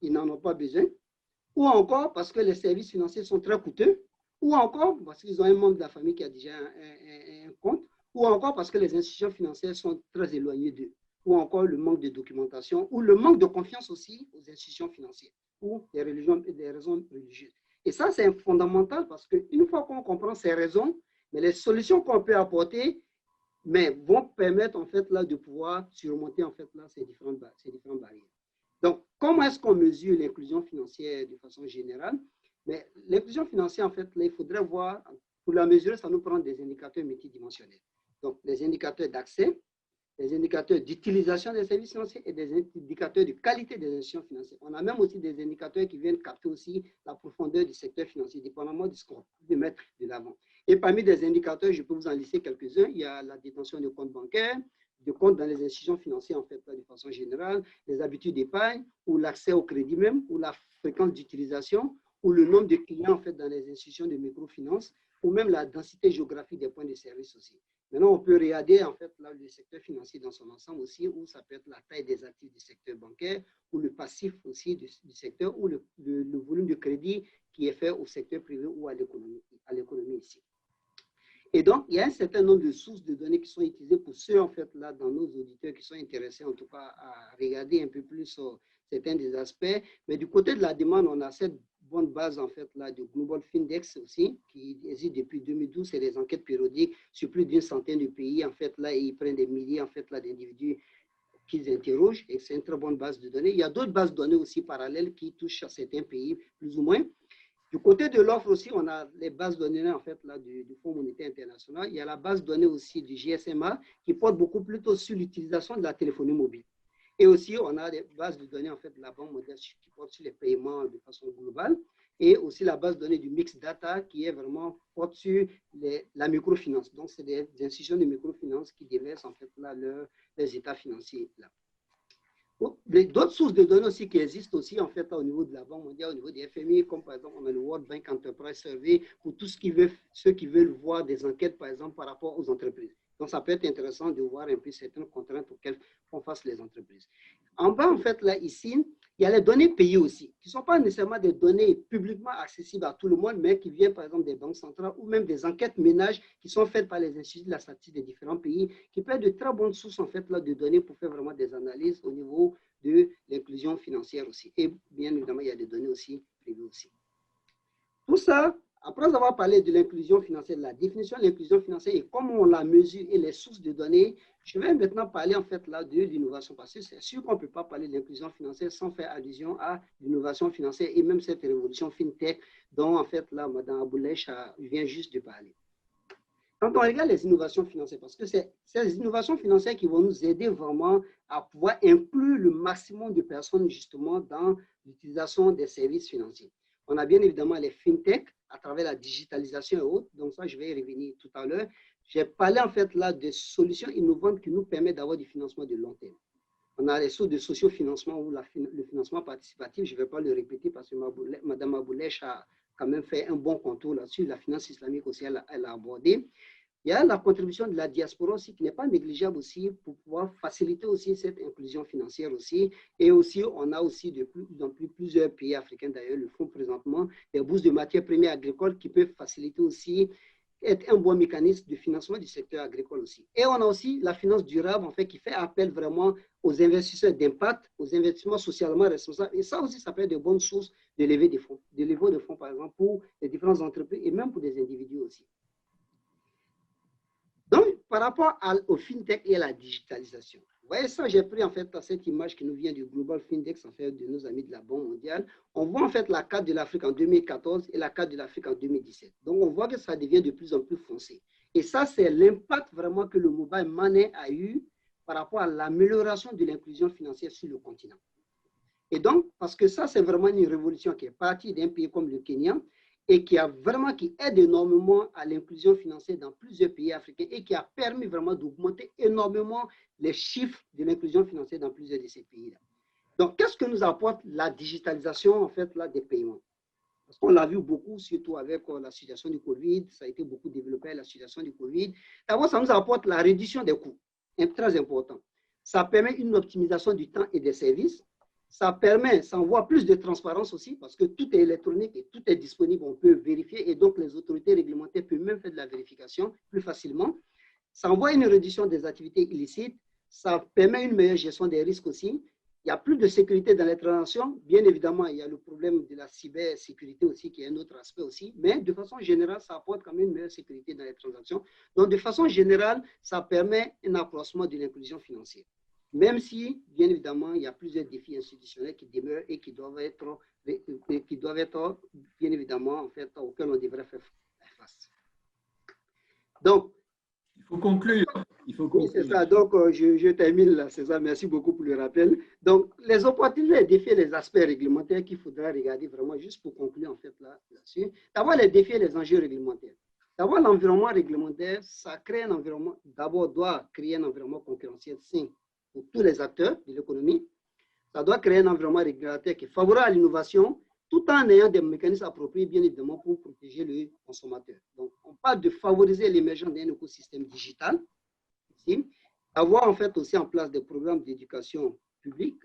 ils n'en ont pas besoin, ou encore parce que les services financiers sont très coûteux, ou encore parce qu'ils ont un membre de la famille qui a déjà un compte, ou encore parce que les institutions financières sont très éloignées d'eux, ou encore le manque de documentation, ou le manque de confiance aussi aux institutions financières, ou des raisons religieuses. Et ça, c'est fondamental parce qu'une fois qu'on comprend ces raisons, mais les solutions qu'on peut apporter vont permettre en fait là de pouvoir surmonter en fait là ces différentes barrières. Donc, comment est-ce qu'on mesure l'inclusion financière de façon générale? Mais l'inclusion financière, en fait, là, il faudrait voir, pour la mesurer, ça nous prend des indicateurs multidimensionnels. Donc, les indicateurs d'accès, les indicateurs d'utilisation des services financiers et des indicateurs de qualité des institutions financières. On a même aussi des indicateurs qui viennent capter aussi la profondeur du secteur financier, dépendamment de ce qu'on peut mettre de l'avant. Et parmi des indicateurs, je peux vous en lister quelques-uns. Il y a la détention de comptes bancaires, de comptes dans les institutions financières, en fait, de façon générale, les habitudes d'épargne, ou l'accès au crédit même, ou la fréquence d'utilisation, ou le nombre de clients, en fait, dans les institutions de microfinance, ou même la densité géographique des points de service aussi. Maintenant, on peut regarder, en fait, là, le secteur financier dans son ensemble aussi, où ça peut être la taille des actifs du secteur bancaire, ou le passif aussi du secteur, ou le volume de crédit qui est fait au secteur privé ou à l'économie ici. Et donc, il y a un certain nombre de sources de données qui sont utilisées pour ceux, en fait, là, dans nos auditeurs qui sont intéressés, en tout cas, à regarder un peu plus sur certains des aspects. Mais du côté de la demande, on a cette bonne base, en fait, là, du Global Findex aussi, qui existe depuis 2012. C'est des enquêtes périodiques sur plus d'une centaine de pays, en fait, là, et ils prennent des milliers, en fait, là, d'individus qu'ils interrogent. Et c'est une très bonne base de données. Il y a d'autres bases de données aussi parallèles qui touchent à certains pays, plus ou moins. Du côté de l'offre aussi, on a les bases de données en fait, là, du Fonds monétaire international. Il y a la base de données aussi du GSMA qui porte beaucoup plutôt sur l'utilisation de la téléphonie mobile. Et aussi, on a des bases de données en fait, de la Banque mondiale qui portent sur les paiements de façon globale. Et aussi la base de données du Mix Data qui est vraiment porte sur la microfinance. Donc, c'est des institutions de microfinance qui déversent en fait, là, leurs états financiers. Là. D'autres sources de données aussi qui existent aussi en fait au niveau de la Banque mondiale, au niveau des FMI, comme par exemple on a le World Bank Enterprise Survey pour tout ce qui veut, ceux qui veulent voir des enquêtes par exemple par rapport aux entreprises. Donc ça peut être intéressant de voir un peu certaines contraintes auxquelles font face les entreprises. En bas en fait là ici, il y a les données payées aussi, qui ne sont pas nécessairement des données publiquement accessibles à tout le monde, mais qui viennent par exemple des banques centrales ou même des enquêtes ménages qui sont faites par les instituts de la statistique des différents pays, qui peuvent être de très bonnes sources en fait là de données pour faire vraiment des analyses au niveau de l'inclusion financière aussi. Et bien évidemment, il y a des données aussi privées aussi. Tout ça, après avoir parlé de l'inclusion financière, de la définition de l'inclusion financière et comment on la mesure et les sources de données, je vais maintenant parler en fait là de l'innovation parce que c'est sûr qu'on ne peut pas parler de l'inclusion financière sans faire allusion à l'innovation financière et même cette révolution fintech dont en fait là, Mme Aboulech vient juste de parler. Quand on regarde les innovations financières, parce que c'est ces innovations financières qui vont nous aider vraiment à pouvoir inclure le maximum de personnes justement dans l'utilisation des services financiers. On a bien évidemment les fintech à travers la digitalisation et autres, donc ça je vais y revenir tout à l'heure. J'ai parlé en fait là de solutions innovantes qui nous permettent d'avoir du financement de long terme. On a les sources de sociofinancement ou le financement participatif, je ne vais pas le répéter parce que Mme Aboulech a quand même fait un bon contour là-dessus. La finance islamique aussi, elle a abordé. Il y a la contribution de la diaspora aussi qui n'est pas négligeable aussi pour pouvoir faciliter aussi cette inclusion financière aussi. Et aussi, on a aussi de plus en plus plusieurs pays africains d'ailleurs le font présentement, des bourses de matières premières agricoles qui peuvent faciliter aussi, être un bon mécanisme de financement du secteur agricole aussi. Et on a aussi la finance durable en fait qui fait appel vraiment aux investisseurs d'impact, aux investissements socialement responsables. Et ça aussi, ça peut être de bonnes sources de lever des fonds, de lever de fonds par exemple pour les différentes entreprises et même pour des individus aussi. Donc, par rapport au FinTech et à la digitalisation, vous voyez ça, j'ai pris en fait cette image qui nous vient du Global FinTech, en fait, de nos amis de la Banque mondiale. On voit en fait la carte de l'Afrique en 2014 et la carte de l'Afrique en 2017. Donc, on voit que ça devient de plus en plus foncé. Et ça, c'est l'impact vraiment que le Mobile Money a eu par rapport à l'amélioration de l'inclusion financière sur le continent. Et donc, parce que ça, c'est vraiment une révolution qui est partie d'un pays comme le Kenya, et qui aide énormément à l'inclusion financière dans plusieurs pays africains et qui a permis vraiment d'augmenter énormément les chiffres de l'inclusion financière dans plusieurs de ces pays-là. Donc, qu'est-ce que nous apporte la digitalisation en fait là des paiements? Parce qu'on l'a vu beaucoup, surtout avec la situation du Covid, ça a été beaucoup développé la situation du Covid. D'abord, ça nous apporte la réduction des coûts, très important. Ça permet une optimisation du temps et des services. Ça envoie plus de transparence aussi parce que tout est électronique et tout est disponible, on peut vérifier et donc les autorités réglementaires peuvent même faire de la vérification plus facilement. Ça envoie une réduction des activités illicites, ça permet une meilleure gestion des risques aussi. Il n'y a plus de sécurité dans les transactions. Bien évidemment, il y a le problème de la cybersécurité aussi qui est un autre aspect aussi, mais de façon générale, ça apporte quand même une meilleure sécurité dans les transactions. Donc, de façon générale, ça permet un accroissement de l'inclusion financière. Même si, bien évidemment, il y a plusieurs défis institutionnels qui demeurent et qui doivent être bien évidemment, en fait, auxquels on devrait faire face. Donc, il faut conclure. Oui, c'est ça. Donc, je termine là, César. Merci beaucoup pour le rappel. Donc, les opportunités, les défis et les aspects réglementaires qu'il faudra regarder vraiment juste pour conclure en fait là-dessus. D'abord, les défis et les enjeux réglementaires. D'abord, l'environnement réglementaire, ça crée un environnement, d'abord, doit créer un environnement concurrentiel sain pour tous les acteurs de l'économie. Ça doit créer un environnement réglementaire qui est favorable à l'innovation, tout en ayant des mécanismes appropriés, bien évidemment, pour protéger le consommateur. Donc, on parle de favoriser l'émergence d'un écosystème digital, ici, avoir en fait aussi en place des programmes d'éducation publique,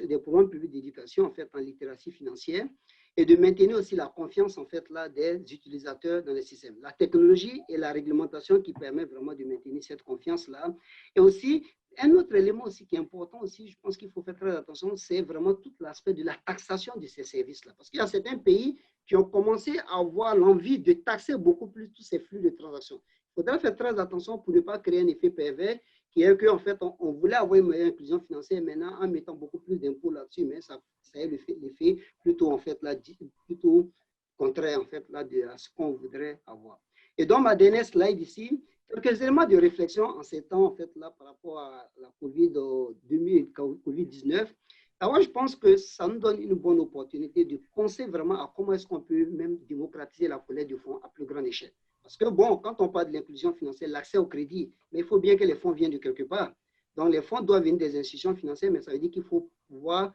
des programmes publics d'éducation en fait en littératie financière, et de maintenir aussi la confiance en fait là des utilisateurs dans le système. La technologie et la réglementation qui permettent vraiment de maintenir cette confiance là, et aussi un autre élément aussi qui est important aussi, je pense qu'il faut faire très attention, c'est vraiment tout l'aspect de la taxation de ces services-là. Parce qu'il y a certains pays qui ont commencé à avoir l'envie de taxer beaucoup plus tous ces flux de transactions. Il faudra faire très attention pour ne pas créer un effet pervers qui est qu'en fait, on voulait avoir une meilleure inclusion financière maintenant en mettant beaucoup plus d'impôts là-dessus, mais ça a l'effet plutôt, en fait, là, plutôt contraire en fait, là, à ce qu'on voudrait avoir. Et dans ma dernière slide ici, quelques éléments de réflexion en ces temps, en fait, là, par rapport à la COVID-19. Alors, je pense que ça nous donne une bonne opportunité de penser vraiment à comment est-ce qu'on peut même démocratiser la collecte de fonds à plus grande échelle. Parce que, bon, quand on parle de l'inclusion financière, l'accès au crédit, mais il faut bien que les fonds viennent de quelque part. Donc, les fonds doivent venir des institutions financières, mais ça veut dire qu'il faut pouvoir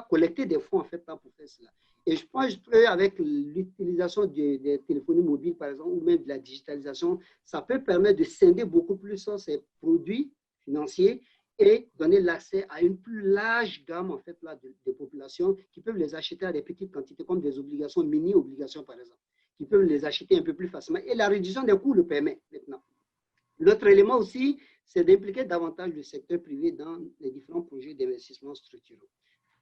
collecté des fonds, en fait, là, pour faire cela. Et je pense qu'avec l'utilisation des téléphonies mobiles, par exemple, ou même de la digitalisation, ça peut permettre de scinder beaucoup plus ces produits financiers et donner l'accès à une plus large gamme, en fait, là, de populations qui peuvent les acheter à des petites quantités, comme des obligations, mini-obligations, par exemple, qui peuvent les acheter un peu plus facilement. Et la réduction des coûts le permet maintenant. L'autre élément aussi, c'est d'impliquer davantage le secteur privé dans les différents projets d'investissement structurels.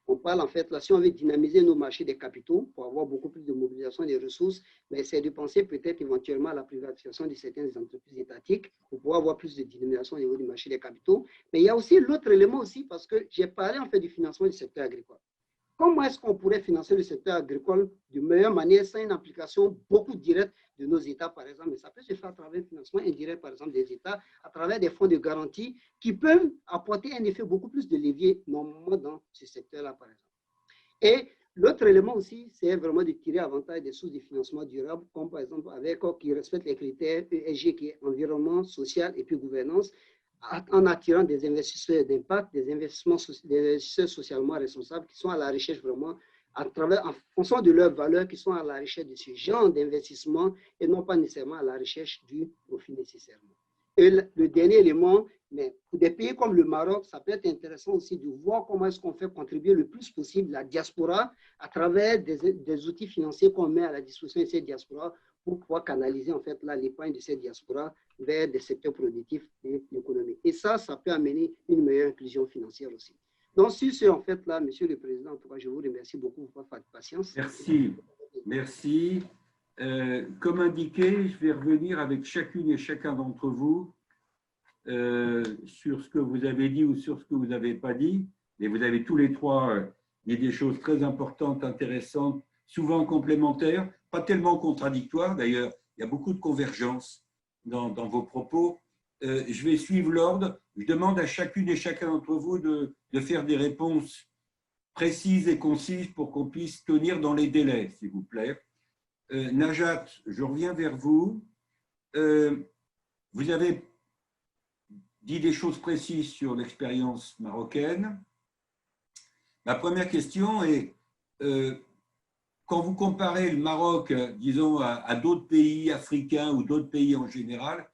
On parle en fait, là, si on veut dynamiser nos marchés des capitaux pour avoir beaucoup plus de mobilisation des ressources, mais c'est de penser peut-être éventuellement à la privatisation de certaines entreprises étatiques pour pouvoir avoir plus de dynamisation au niveau du marché des capitaux. Mais il y a aussi l'autre élément aussi, parce que j'ai parlé en fait du financement du secteur agricole. Comment est-ce qu'on pourrait financer le secteur agricole de meilleure manière sans une application beaucoup directe de nos États, par exemple? Mais ça peut se faire à travers le financement indirect, par exemple, des États, à travers des fonds de garantie qui peuvent apporter un effet beaucoup plus de levier normalement dans ce secteur-là, par exemple. Et l'autre élément aussi, c'est vraiment de tirer avantage des sources de financement durable, comme par exemple avec qui respectent les critères ESG, qui est environnement, social et puis gouvernance, en attirant des investisseurs d'impact, des investisseurs socialement responsables qui sont à la recherche vraiment, en fonction de leurs valeurs, qui sont à la recherche de ce genre d'investissement et non pas nécessairement à la recherche du profit nécessairement. Et le dernier élément, mais pour des pays comme le Maroc, ça peut être intéressant aussi de voir comment est-ce qu'on fait contribuer le plus possible la diaspora à travers des outils financiers qu'on met à la disposition de cette diaspora pour pouvoir canaliser en fait l'épargne de cette diaspora vers des secteurs productifs de l'économie. Et ça peut amener une meilleure inclusion financière aussi. Donc, sur ce, en fait, là, Monsieur le Président, en tout cas, je vous remercie beaucoup pour votre patience. Merci. Merci. Comme indiqué, je vais revenir avec chacune et chacun d'entre vous sur ce que vous avez dit ou sur ce que vous n'avez pas dit. Et vous avez tous les trois dit des choses très importantes, intéressantes, souvent complémentaires, pas tellement contradictoires. D'ailleurs, il y a beaucoup de convergence dans vos propos. Je vais suivre l'ordre. Je demande à chacune et chacun d'entre vous de faire des réponses précises et concises pour qu'on puisse tenir dans les délais, s'il vous plaît. Najat, je reviens vers vous. Vous avez dit des choses précises sur l'expérience marocaine. Ma première question est, quand vous comparez le Maroc, disons, à d'autres pays africains ou d'autres pays en général,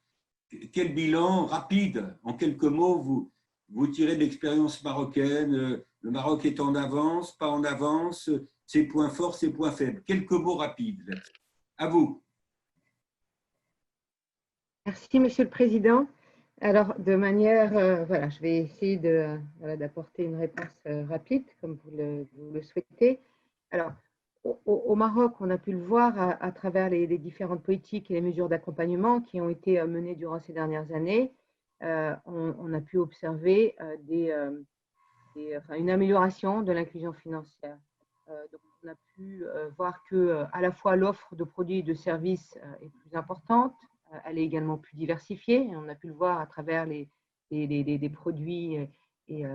quel bilan rapide, en quelques mots, vous tirez de l'expérience marocaine? Le Maroc est en avance, pas en avance, ses points forts, ses points faibles. Quelques mots rapides. À vous. Merci, Monsieur le Président. Alors, de manière, voilà, je vais essayer d'apporter une réponse rapide, comme vous le souhaitez. Alors, au Maroc, on a pu le voir à travers les différentes politiques et les mesures d'accompagnement qui ont été menées durant ces dernières années. On a pu observer une amélioration de l'inclusion financière. Donc, on a pu voir que à la fois l'offre de produits et de services est plus importante, elle est également plus diversifiée. On a pu le voir à travers les produits et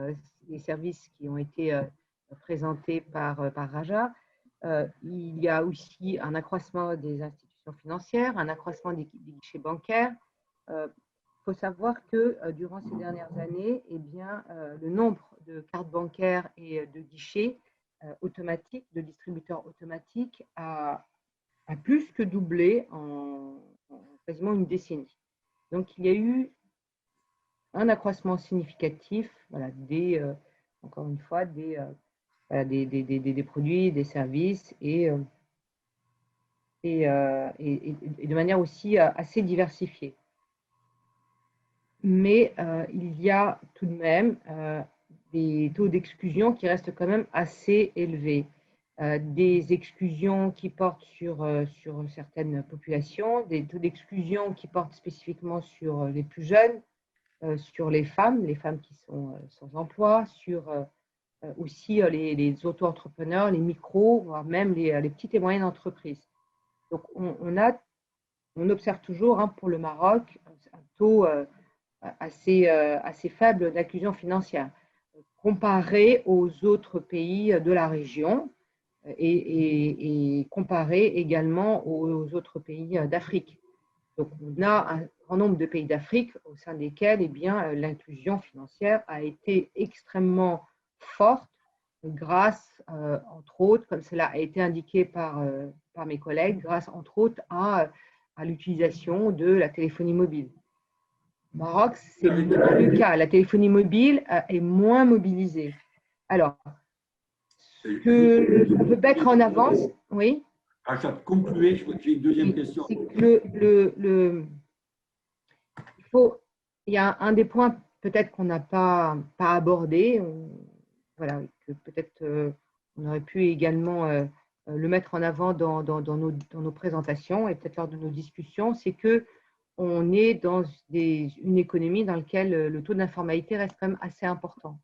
les services qui ont été présentés par Raja. Il y a aussi un accroissement des institutions financières, un accroissement des guichets bancaires. Il faut savoir que durant ces dernières années, eh bien, le nombre de cartes bancaires et de guichets automatiques, de distributeurs automatiques, a plus que doublé en quasiment une décennie. Donc, il y a eu un accroissement significatif, voilà, encore une fois, des produits, des services et de manière aussi assez diversifiée. Mais il y a tout de même des taux d'exclusion qui restent quand même assez élevés. Des exclusions qui portent sur certaines populations, des taux d'exclusion qui portent spécifiquement sur les plus jeunes, sur les femmes qui sont sans emploi, sur aussi les auto-entrepreneurs, les micros, voire même les petites et moyennes entreprises. Donc, on observe toujours pour le Maroc un taux assez faible d'inclusion financière comparé aux autres pays de la région et comparé également aux autres pays d'Afrique. Donc, on a un grand nombre de pays d'Afrique au sein desquels l'inclusion financière a été extrêmement forte grâce, entre autres, comme cela a été indiqué par mes collègues, grâce, entre autres, à l'utilisation de la téléphonie mobile. Au Maroc, c'est le cas. La téléphonie mobile est moins mobilisée. Alors, ce qu'on peut mettre en avance, oui. Rajab, concluez, j'ai une deuxième question. Il y a un des points peut-être qu'on n'a pas abordé, voilà, que peut-être on aurait pu également le mettre en avant dans nos présentations et peut-être lors de nos discussions, c'est qu'on est dans une économie dans laquelle le taux d'informalité reste quand même assez important.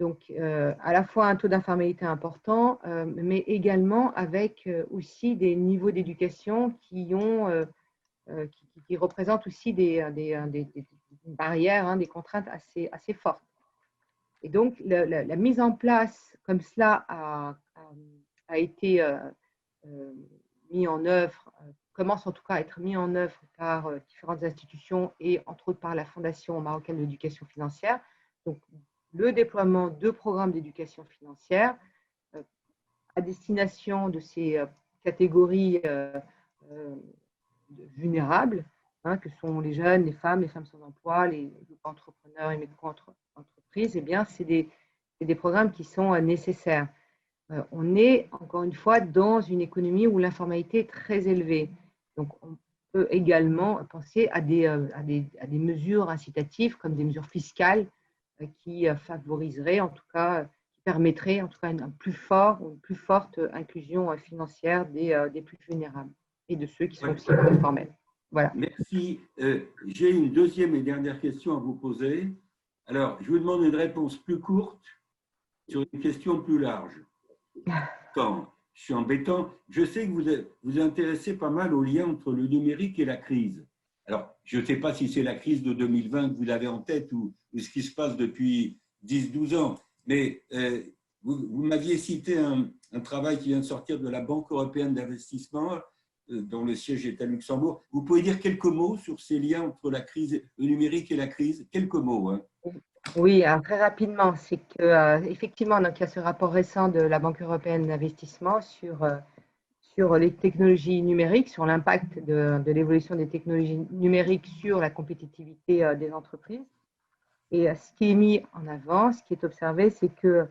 Donc, à la fois un taux d'informalité important, mais également avec aussi des niveaux d'éducation qui représentent aussi des barrières, hein, des contraintes assez fortes. Et donc, la mise en place comme cela a été mis en œuvre, commence en tout cas à être mis en œuvre par différentes institutions et entre autres par la Fondation marocaine d'éducation financière. Donc, le déploiement de programmes d'éducation financière à destination de ces catégories vulnérables, hein, que sont les jeunes, les femmes sans emploi, les entrepreneurs et micro-entreprises, eh bien, c'est des programmes qui sont nécessaires. On est, encore une fois, dans une économie où l'informalité est très élevée. Donc, on peut également penser à des mesures incitatives, comme des mesures fiscales qui favoriseraient, en tout cas, qui permettraient, en tout cas, une plus forte inclusion financière des plus vulnérables et de ceux qui sont aussi informels. Voilà. Merci. J'ai une deuxième et dernière question à vous poser. Alors, je vous demande une réponse plus courte sur une question plus large. Quand je suis embêtant, je sais que vous vous intéressez pas mal au lien entre le numérique et la crise. Alors, je ne sais pas si c'est la crise de 2020 que vous avez en tête ou ce qui se passe depuis 10-12 ans, mais vous m'aviez cité un travail qui vient de sortir de la Banque européenne d'investissement, dont le siège est à Luxembourg. Vous pouvez dire quelques mots sur ces liens entre la crise, le numérique et la crise? Quelques mots. Hein. Oui, alors très rapidement, c'est qu'effectivement, il y a ce rapport récent de la Banque européenne d'investissement sur les technologies numériques, sur l'impact de l'évolution des technologies numériques sur la compétitivité des entreprises. Et ce qui est mis en avant, ce qui est observé, c'est que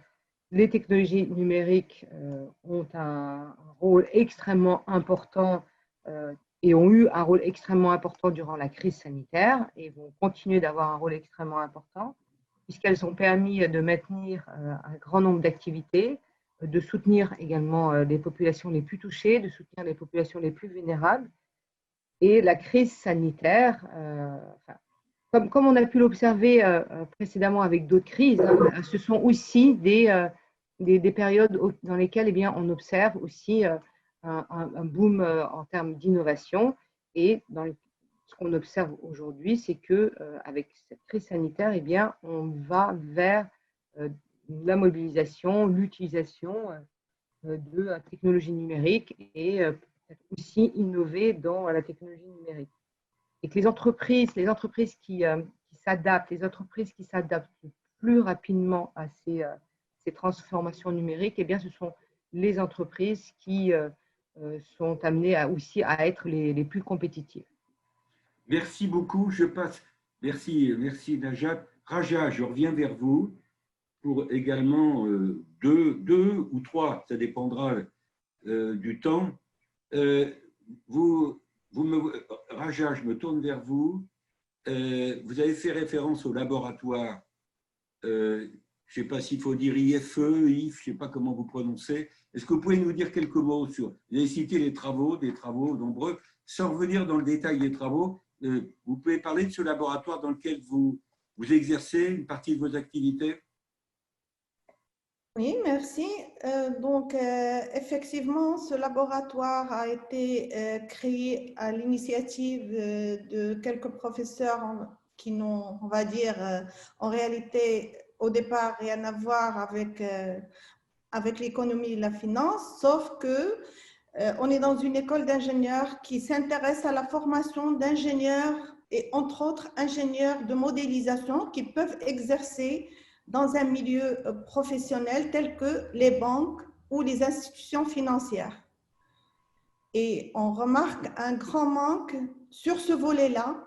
les technologies numériques ont un rôle extrêmement important et ont eu un rôle extrêmement important durant la crise sanitaire et vont continuer d'avoir un rôle extrêmement important puisqu'elles ont permis de maintenir un grand nombre d'activités, de soutenir également les populations les plus touchées, de soutenir les populations les plus vulnérables. Et la crise sanitaire, comme on a pu l'observer précédemment avec d'autres crises, hein, ce sont aussi des périodes dans lesquelles on observe aussi un boom en termes d'innovation. Et ce qu'on observe aujourd'hui, c'est qu'avec cette crise sanitaire, on va vers la mobilisation, l'utilisation de technologies numériques et peut-être aussi innover dans la technologie numérique. Et que les entreprises qui s'adaptent, plus rapidement à ces transformations numériques, ce sont les entreprises qui sont amenées aussi à être les plus compétitives. Merci beaucoup. Je passe. Merci Najat. Raja, je reviens vers vous pour également deux ou trois, ça dépendra du temps. Raja, je me tourne vers vous. Vous avez fait référence au laboratoire, je ne sais pas s'il faut dire IFE, IF, je ne sais pas comment vous prononcez. Est-ce que vous pouvez nous dire quelques mots sur… Vous avez cité des travaux nombreux. Sans revenir dans le détail des travaux, vous pouvez parler de ce laboratoire dans lequel vous exercez une partie de vos activités? Oui, merci. Donc, effectivement, ce laboratoire a été créé à l'initiative de quelques professeurs qui n'ont, on va dire, en réalité, au départ, rien à voir avec l'économie et la finance, sauf que On est dans une école d'ingénieurs qui s'intéresse à la formation d'ingénieurs et entre autres ingénieurs de modélisation qui peuvent exercer dans un milieu professionnel tel que les banques ou les institutions financières. Et on remarque un grand manque sur ce volet-là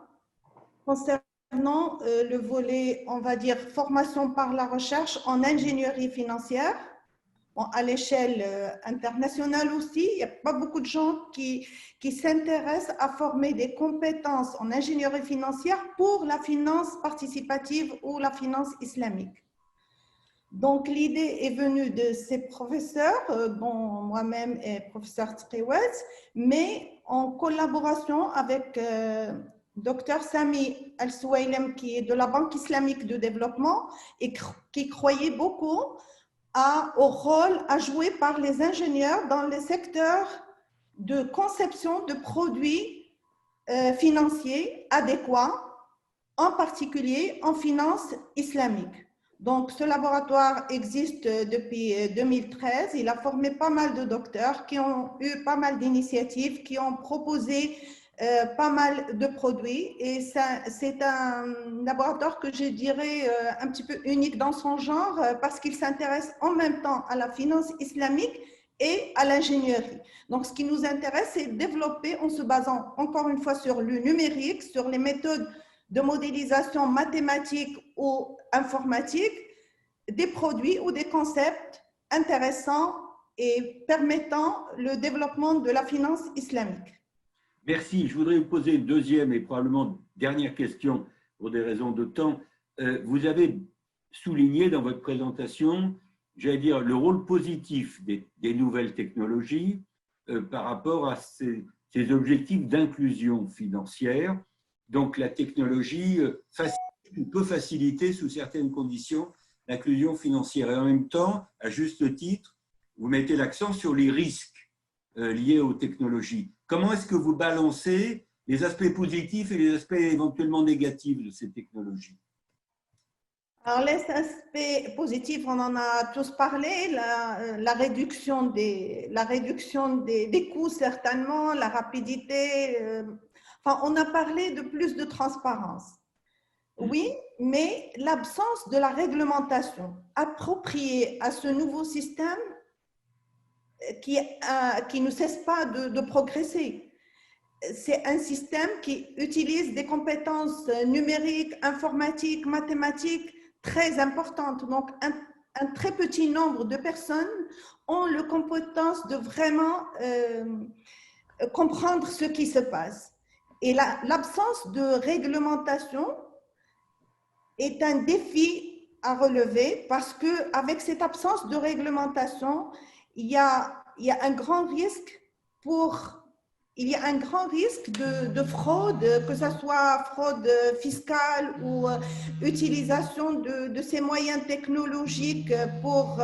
concernant le volet, on va dire, formation par la recherche en ingénierie financière. Bon, à l'échelle internationale aussi, il n'y a pas beaucoup de gens qui s'intéressent à former des compétences en ingénierie financière pour la finance participative ou la finance islamique. Donc, l'idée est venue de ces professeurs, dont moi-même est professeur Triwez, mais en collaboration avec Dr Sami Al-Souailem, qui est de la Banque islamique de développement et qui croyait beaucoup au rôle à jouer par les ingénieurs dans les secteurs de conception de produits financiers adéquats, en particulier en finance islamique. Donc, ce laboratoire existe depuis 2013. Il a formé pas mal de docteurs qui ont eu pas mal d'initiatives, qui ont proposé pas mal de produits. Et c'est un laboratoire que je dirais un petit peu unique dans son genre parce qu'il s'intéresse en même temps à la finance islamique et à l'ingénierie. Donc, ce qui nous intéresse, c'est développer en se basant encore une fois sur le numérique, sur les méthodes de modélisation mathématique ou informatique, des produits ou des concepts intéressants et permettant le développement de la finance islamique. Merci. Je voudrais vous poser une deuxième et probablement dernière question pour des raisons de temps. Vous avez souligné dans votre présentation, j'allais dire, le rôle positif des nouvelles technologies par rapport à ces objectifs d'inclusion financière. Donc, la technologie peut faciliter, sous certaines conditions, l'inclusion financière. Et en même temps, à juste titre, vous mettez l'accent sur les risques liés aux technologies. Comment est-ce que vous balancez les aspects positifs et les aspects éventuellement négatifs de ces technologies? Alors, les aspects positifs, on en a tous parlé, la réduction des coûts certainement, la rapidité. Enfin, on a parlé de plus de transparence. Oui, mais l'absence de la réglementation appropriée à ce nouveau système qui ne cesse pas de progresser. C'est un système qui utilise des compétences numériques, informatiques, mathématiques très importantes. Donc, un très petit nombre de personnes ont la compétence de vraiment comprendre ce qui se passe. Et l'absence de réglementation est un défi à relever parce qu'avec cette absence de réglementation, il y a un grand risque de fraude, que ce soit fraude fiscale ou utilisation de ces moyens technologiques pour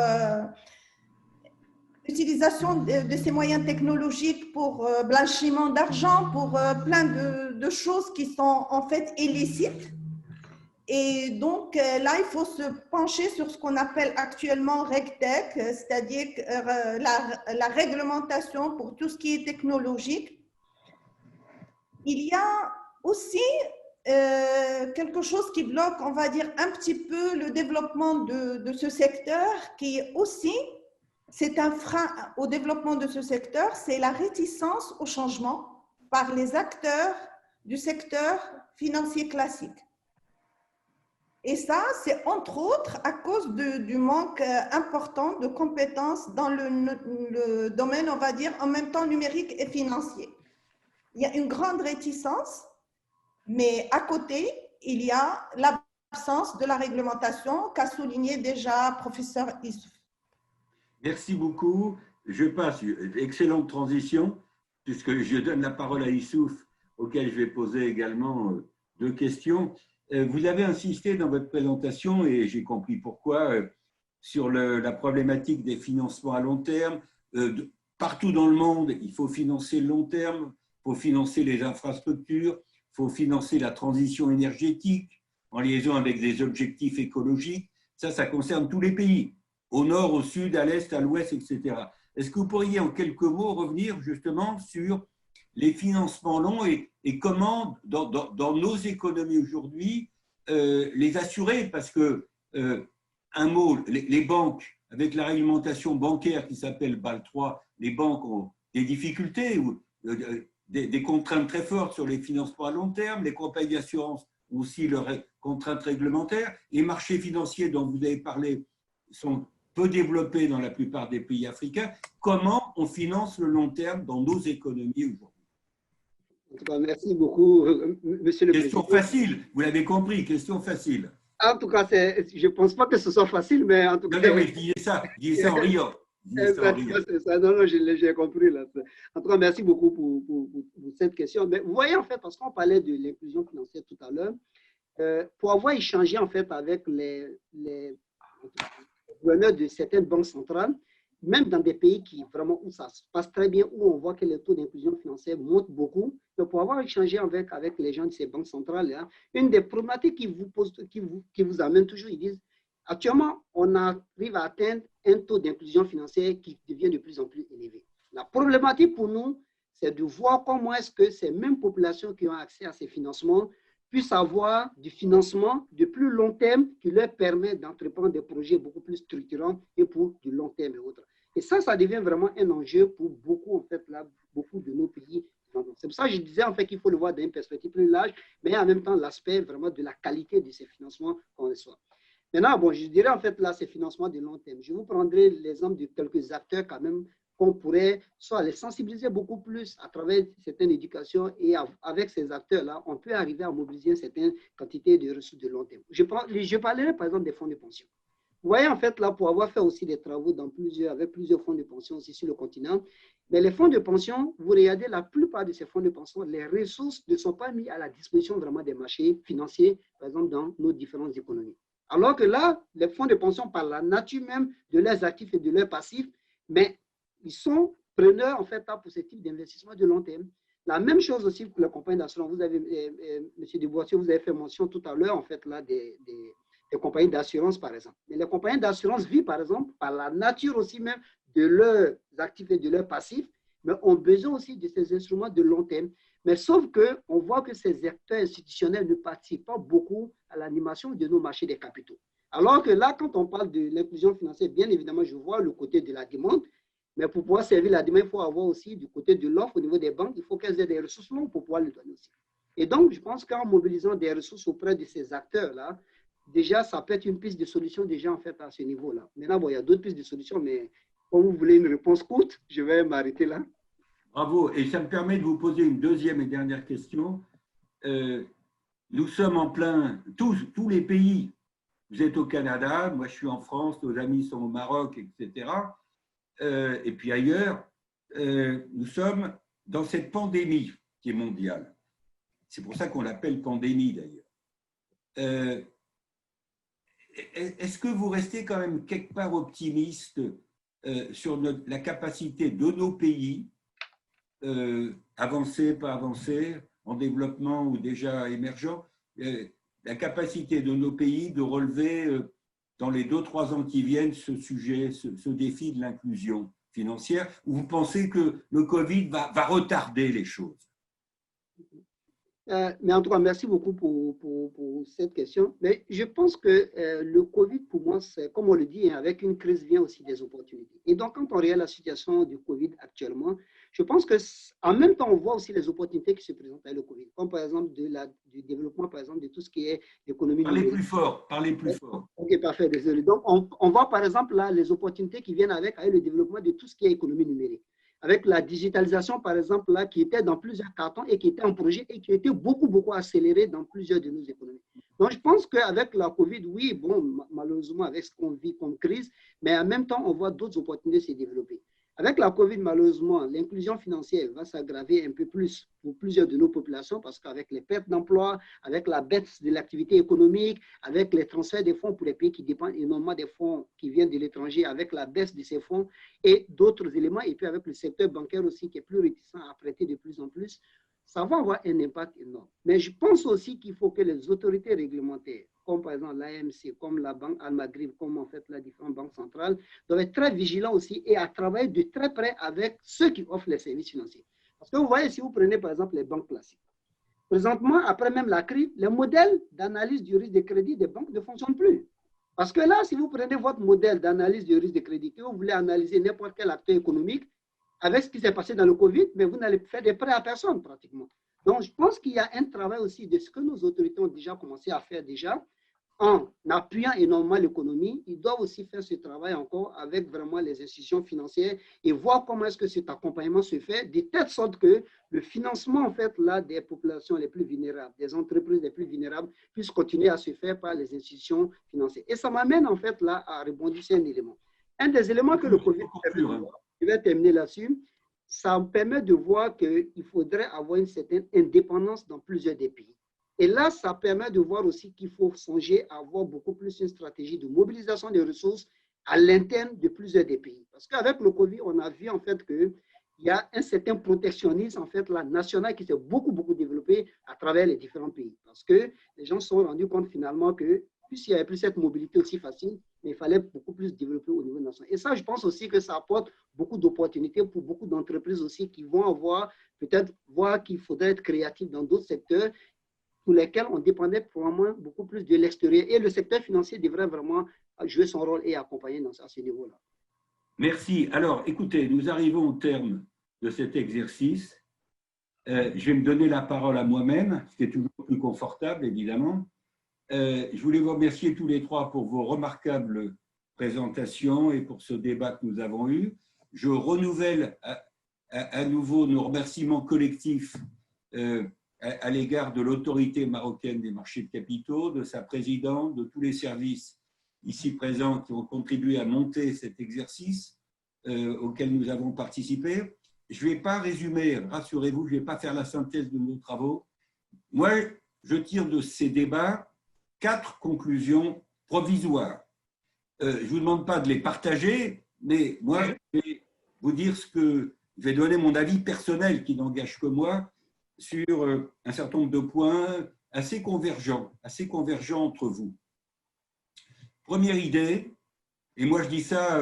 blanchiment d'argent, pour plein de choses qui sont en fait illicites. Et donc, là, il faut se pencher sur ce qu'on appelle actuellement RegTech, c'est-à-dire la réglementation pour tout ce qui est technologique. Il y a aussi quelque chose qui bloque, on va dire, un petit peu le développement de ce secteur, qui est aussi, c'est un frein au développement de ce secteur, c'est la réticence au changement par les acteurs du secteur financier classique. Et ça, c'est entre autres à cause du manque important de compétences dans le domaine, on va dire, en même temps numérique et financier. Il y a une grande réticence, mais à côté, il y a l'absence de la réglementation qu'a souligné déjà professeur Issouf. Merci beaucoup. Je passe, excellente transition, puisque je donne la parole à Issouf, auquel je vais poser également 2 questions. Vous avez insisté dans votre présentation, et j'ai compris pourquoi, sur la problématique des financements à long terme. Partout dans le monde, il faut financer le long terme, il faut financer les infrastructures, il faut financer la transition énergétique en liaison avec des objectifs écologiques. Ça concerne tous les pays, au nord, au sud, à l'est, à l'ouest, etc. Est-ce que vous pourriez en quelques mots revenir justement sur les financements longs et comment, dans nos économies aujourd'hui, les assurer? Parce que, un mot, les banques, avec la réglementation bancaire qui s'appelle BAL 3, les banques ont des difficultés ou des contraintes très fortes sur les financements à long terme. Les compagnies d'assurance ont aussi leurs contraintes réglementaires. Les marchés financiers dont vous avez parlé sont peu développés dans la plupart des pays africains. Comment on finance le long terme dans nos économies aujourd'hui? En tout cas, merci beaucoup, Monsieur le Question Président. facile, vous l'avez compris, question facile. En tout cas, je ne pense pas que ce soit facile, mais en tout cas… Non, mais je disais ça en riant. Non, non, j'ai compris. Là. En tout cas, merci beaucoup pour cette question. Mais vous voyez, en fait, parce qu'on parlait de l'inclusion financière tout à l'heure, pour avoir échangé, en fait, avec les gouverneurs de certaines banques centrales, même dans des pays vraiment où ça se passe très bien, où on voit que les taux d'inclusion financière montent beaucoup, donc pour avoir échangé avec les gens de ces banques centrales, hein, une des problématiques qui vous amène toujours, ils disent, actuellement, on arrive à atteindre un taux d'inclusion financière qui devient de plus en plus élevé. La problématique pour nous, c'est de voir comment est-ce que ces mêmes populations qui ont accès à ces financements puissent avoir du financement de plus long terme qui leur permet d'entreprendre des projets beaucoup plus structurants et pour du long terme et autres. Et ça devient vraiment un enjeu pour beaucoup, en fait, là, beaucoup de nos pays. C'est pour ça que je disais, en fait, qu'il faut le voir dans une perspective plus large, mais en même temps, l'aspect vraiment de la qualité de ces financements qu'on reçoit. Maintenant, bon, je dirais, en fait, là, ces financements de long terme. Je vous prendrai l'exemple de quelques acteurs, quand même, qu'on pourrait soit les sensibiliser beaucoup plus à travers certaines éducations et avec ces acteurs-là, on peut arriver à mobiliser une certaine quantité de ressources de long terme. Je parlerai par exemple des fonds de pension. Vous voyez, en fait, là, pour avoir fait aussi des travaux avec plusieurs fonds de pension aussi sur le continent, mais les fonds de pension, vous regardez, la plupart de ces fonds de pension, les ressources ne sont pas mises à la disposition vraiment des marchés financiers, par exemple, dans nos différentes économies. Alors que là, les fonds de pension, par la nature même de leurs actifs et de leurs passifs, mais ils sont preneurs, en fait, pour ce type d'investissement de long terme. La même chose aussi pour les compagnies d'assurance. Vous avez, M. Desboissier, vous avez fait mention tout à l'heure, en fait, là, des compagnies d'assurance, par exemple. Mais les compagnies d'assurance vivent, par exemple, par la nature aussi même de leurs actifs et de leurs passifs, mais ont besoin aussi de ces instruments de long terme. Mais sauf qu'on voit que ces acteurs institutionnels ne participent pas beaucoup à l'animation de nos marchés des capitaux. Alors que là, quand on parle de l'inclusion financière, bien évidemment, je vois le côté de la demande, mais pour pouvoir servir la demande, il faut avoir aussi du côté de l'offre au niveau des banques, il faut qu'elles aient des ressources longues pour pouvoir le donner aussi. Et donc, je pense qu'en mobilisant des ressources auprès de ces acteurs-là, déjà, ça peut être une piste de solution déjà en fait à ce niveau-là. Maintenant, bon, il y a d'autres pistes de solution, mais comme vous voulez une réponse courte, je vais m'arrêter là. Bravo. Et ça me permet de vous poser une deuxième et dernière question. Nous sommes en plein, tous les pays, vous êtes au Canada, moi je suis en France, nos amis sont au Maroc, etc. Et puis ailleurs, nous sommes dans cette pandémie qui est mondiale. C'est pour ça qu'on l'appelle pandémie d'ailleurs. Est-ce que vous restez quand même quelque part optimiste sur la capacité de nos pays, avancés, pas avancés, en développement ou déjà émergents, la capacité de nos pays de relever dans les 2-3 ans qui viennent ce sujet, ce défi de l'inclusion financière, ou vous pensez que le Covid va retarder les choses? Mais en tout cas, merci beaucoup pour cette question. Mais je pense que le Covid, pour moi, c'est comme on le dit, hein, avec une crise vient aussi des opportunités. Et donc, quand on regarde la situation du Covid actuellement, je pense qu'en même temps, on voit aussi les opportunités qui se présentent avec le Covid, comme par exemple du développement, par exemple, de tout ce qui est l'économie numérique. Parlez plus fort. Ok, parfait, désolé. Donc, on voit par exemple là les opportunités qui viennent avec le développement de tout ce qui est économie numérique. Avec la digitalisation, par exemple, là, qui était dans plusieurs cartons et qui était en projet et qui était beaucoup accélérée dans plusieurs de nos économies. Donc, je pense qu'avec la COVID, oui, bon, malheureusement, avec ce qu'on vit comme crise, mais en même temps, on voit d'autres opportunités se développer. Avec la COVID, malheureusement, l'inclusion financière va s'aggraver un peu plus pour plusieurs de nos populations parce qu'avec les pertes d'emploi, avec la baisse de l'activité économique, avec les transferts des fonds pour les pays qui dépendent énormément des fonds qui viennent de l'étranger, avec la baisse de ces fonds et d'autres éléments, et puis avec le secteur bancaire aussi qui est plus réticent à prêter de plus en plus, ça va avoir un impact énorme. Mais je pense aussi qu'il faut que les autorités réglementaires, comme par exemple l'AMC, comme la Banque Al-Maghrib, comme en fait les différentes banques centrales, doivent être très vigilants aussi et à travailler de très près avec ceux qui offrent les services financiers. Parce que vous voyez, si vous prenez par exemple les banques classiques, présentement, après même la crise, les modèles d'analyse du risque de crédit des banques ne fonctionnent plus. Parce que là, si vous prenez votre modèle d'analyse du risque de crédit, que vous voulez analyser n'importe quel acteur économique, avec ce qui s'est passé dans le Covid, mais vous n'allez faire des prêts à personne pratiquement. Donc, je pense qu'il y a un travail aussi de ce que nos autorités ont déjà commencé à faire déjà, en appuyant énormément l'économie. Ils doivent aussi faire ce travail encore avec vraiment les institutions financières et voir comment est-ce que cet accompagnement se fait, de telle sorte que le financement en fait là des populations les plus vulnérables, des entreprises les plus vulnérables, puisse continuer à se faire par les institutions financières. Et ça m'amène en fait là à rebondir sur un élément. Un des éléments que le Covid permet, je vais terminer là-dessus, ça me permet de voir qu'il faudrait avoir une certaine indépendance dans plusieurs des pays. Et là, ça permet de voir aussi qu'il faut songer à avoir beaucoup plus une stratégie de mobilisation des ressources à l'interne de plusieurs des pays. Parce qu'avec le Covid, on a vu en fait qu'il y a un certain protectionnisme en fait, là, national qui s'est beaucoup développé à travers les différents pays. Parce que les gens se sont rendus compte finalement que puisqu'il n'y avait plus cette mobilité aussi facile, mais il fallait beaucoup plus développer au niveau national. Et ça, je pense aussi que ça apporte beaucoup d'opportunités pour beaucoup d'entreprises aussi qui vont avoir, peut-être voir qu'il faudrait être créatif dans d'autres secteurs pour lesquels on dépendait probablement beaucoup plus de l'extérieur. Et le secteur financier devrait vraiment jouer son rôle et accompagner à ce niveau-là. Merci. Alors, écoutez, nous arrivons au terme de cet exercice. Je vais me donner la parole à moi-même, ce qui est toujours plus confortable, évidemment. Je voulais vous remercier tous les trois pour vos remarquables présentations et pour ce débat que nous avons eu. Je renouvelle à nouveau nos remerciements collectifs à l'égard de l'autorité marocaine des marchés de capitaux, de sa présidente, de tous les services ici présents qui ont contribué à monter cet exercice auquel nous avons participé. Je ne vais pas résumer, rassurez-vous, je ne vais pas faire la synthèse de nos travaux. Moi, je tire de ces débats 4 conclusions provisoires. Je ne vous demande pas de les partager, mais moi, je vais vous dire je vais donner mon avis personnel qui n'engage que moi sur un certain nombre de points assez convergents entre vous. Première idée, et moi je dis ça,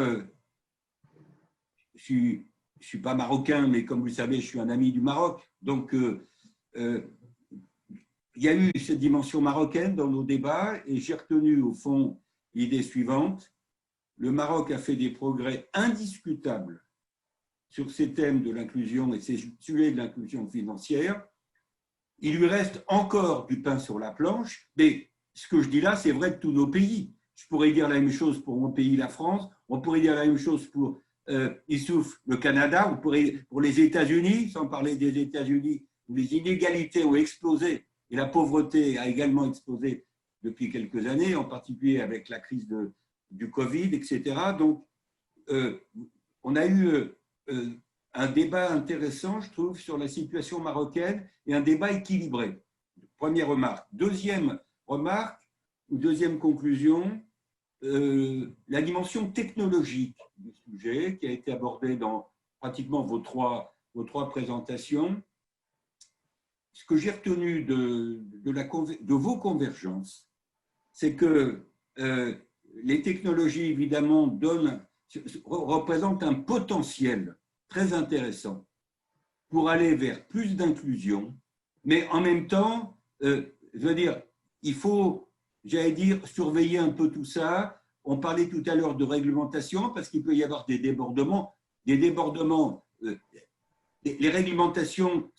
je ne suis pas marocain, mais comme vous le savez, je suis un ami du Maroc, donc il y a eu cette dimension marocaine dans nos débats et j'ai retenu au fond l'idée suivante. Le Maroc a fait des progrès indiscutables sur ces thèmes de l'inclusion et ces sujets de l'inclusion financière. Il lui reste encore du pain sur la planche, mais ce que je dis là, c'est vrai de tous nos pays. Je pourrais dire la même chose pour mon pays, la France, on pourrait dire la même chose pour Issouf, le Canada, on pourrait, pour les États-Unis, sans parler des États-Unis, où les inégalités ont explosé et la pauvreté a également explosé depuis quelques années, en particulier avec la crise du Covid, etc. Donc, on a eu un débat intéressant, je trouve, sur la situation marocaine et un débat équilibré. Première remarque. Deuxième remarque, ou deuxième conclusion, la dimension technologique du sujet qui a été abordée dans pratiquement vos trois présentations. Ce que j'ai retenu de vos convergences, c'est que les technologies, évidemment, représentent un potentiel très intéressant pour aller vers plus d'inclusion, mais en même temps, je veux dire, il faut, j'allais dire, surveiller un peu tout ça. On parlait tout à l'heure de réglementation parce qu'il peut y avoir des débordements. Les réglementations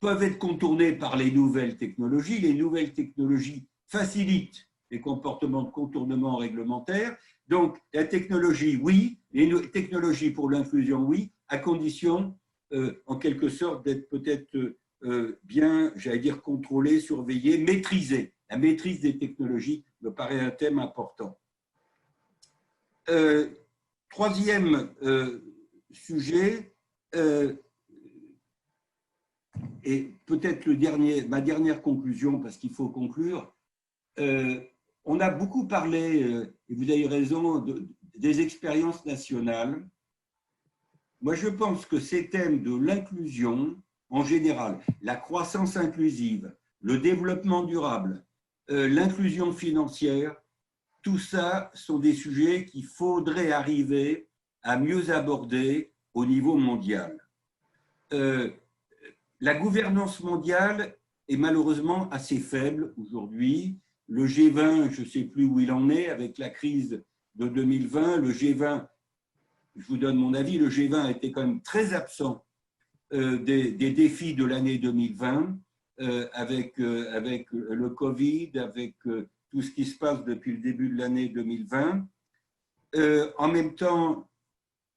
peuvent être contournées par les nouvelles technologies. Les nouvelles technologies facilitent les comportements de contournement réglementaire. Donc, la technologie, oui, les technologies pour l'inclusion, oui, à condition, en quelque sorte, d'être peut-être bien, j'allais dire, contrôlée, surveillée, maîtrisée. La maîtrise des technologies me paraît un thème important. Troisième sujet, et peut-être ma dernière conclusion, parce qu'il faut conclure, on a beaucoup parlé, et vous avez raison, des expériences nationales. Moi, je pense que ces thèmes de l'inclusion en général, la croissance inclusive, le développement durable, l'inclusion financière, tout ça sont des sujets qu'il faudrait arriver à mieux aborder au niveau mondial. La gouvernance mondiale est malheureusement assez faible aujourd'hui. Le G20, je ne sais plus où il en est avec la crise de 2020. Le G20, je vous donne mon avis, le G20 était quand même très absent des défis de l'année 2020 avec le Covid, avec tout ce qui se passe depuis le début de l'année 2020. En même temps,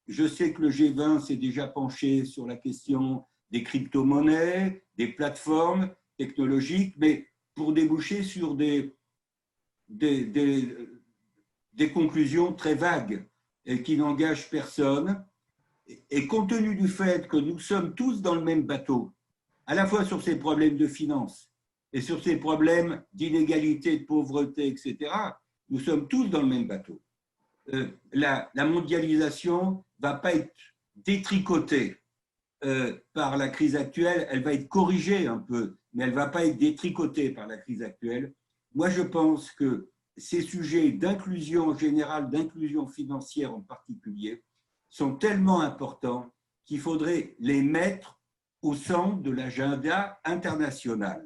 je sais que le G20 s'est déjà penché sur la question des crypto-monnaies, des plateformes technologiques, mais pour déboucher sur des conclusions très vagues et qui n'engagent personne. Et compte tenu du fait que nous sommes tous dans le même bateau, à la fois sur ces problèmes de finances et sur ces problèmes d'inégalité, de pauvreté, etc., nous sommes tous dans le même bateau. La mondialisation ne va pas être détricotée par la crise actuelle, elle va être corrigée un peu, mais elle ne va pas être détricotée par la crise actuelle. Moi, je pense que ces sujets d'inclusion générale, d'inclusion financière en particulier, sont tellement importants qu'il faudrait les mettre au centre de l'agenda international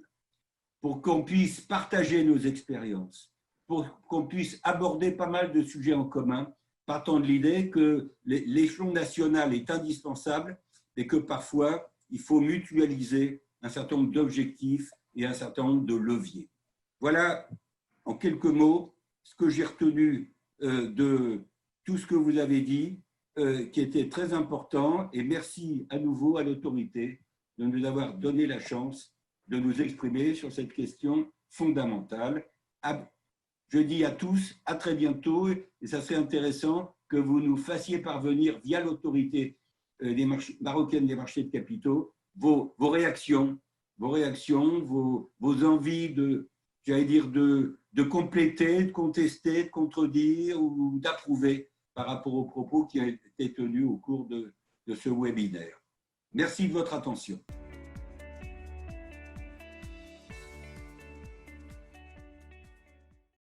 pour qu'on puisse partager nos expériences, pour qu'on puisse aborder pas mal de sujets en commun, partant de l'idée que l'échelon national est indispensable et que parfois, il faut mutualiser un certain nombre d'objectifs et un certain nombre de leviers. Voilà, en quelques mots, ce que j'ai retenu de tout ce que vous avez dit, qui était très important. Et merci à nouveau à l'autorité de nous avoir donné la chance de nous exprimer sur cette question fondamentale. Je dis à tous, à très bientôt, et ça serait intéressant que vous nous fassiez parvenir via l'autorité marocaine des marchés de capitaux vos réactions, vos envies de, j'allais dire, de compléter, de contester, de contredire ou d'approuver par rapport aux propos qui ont été tenus au cours de ce webinaire. Merci de votre attention.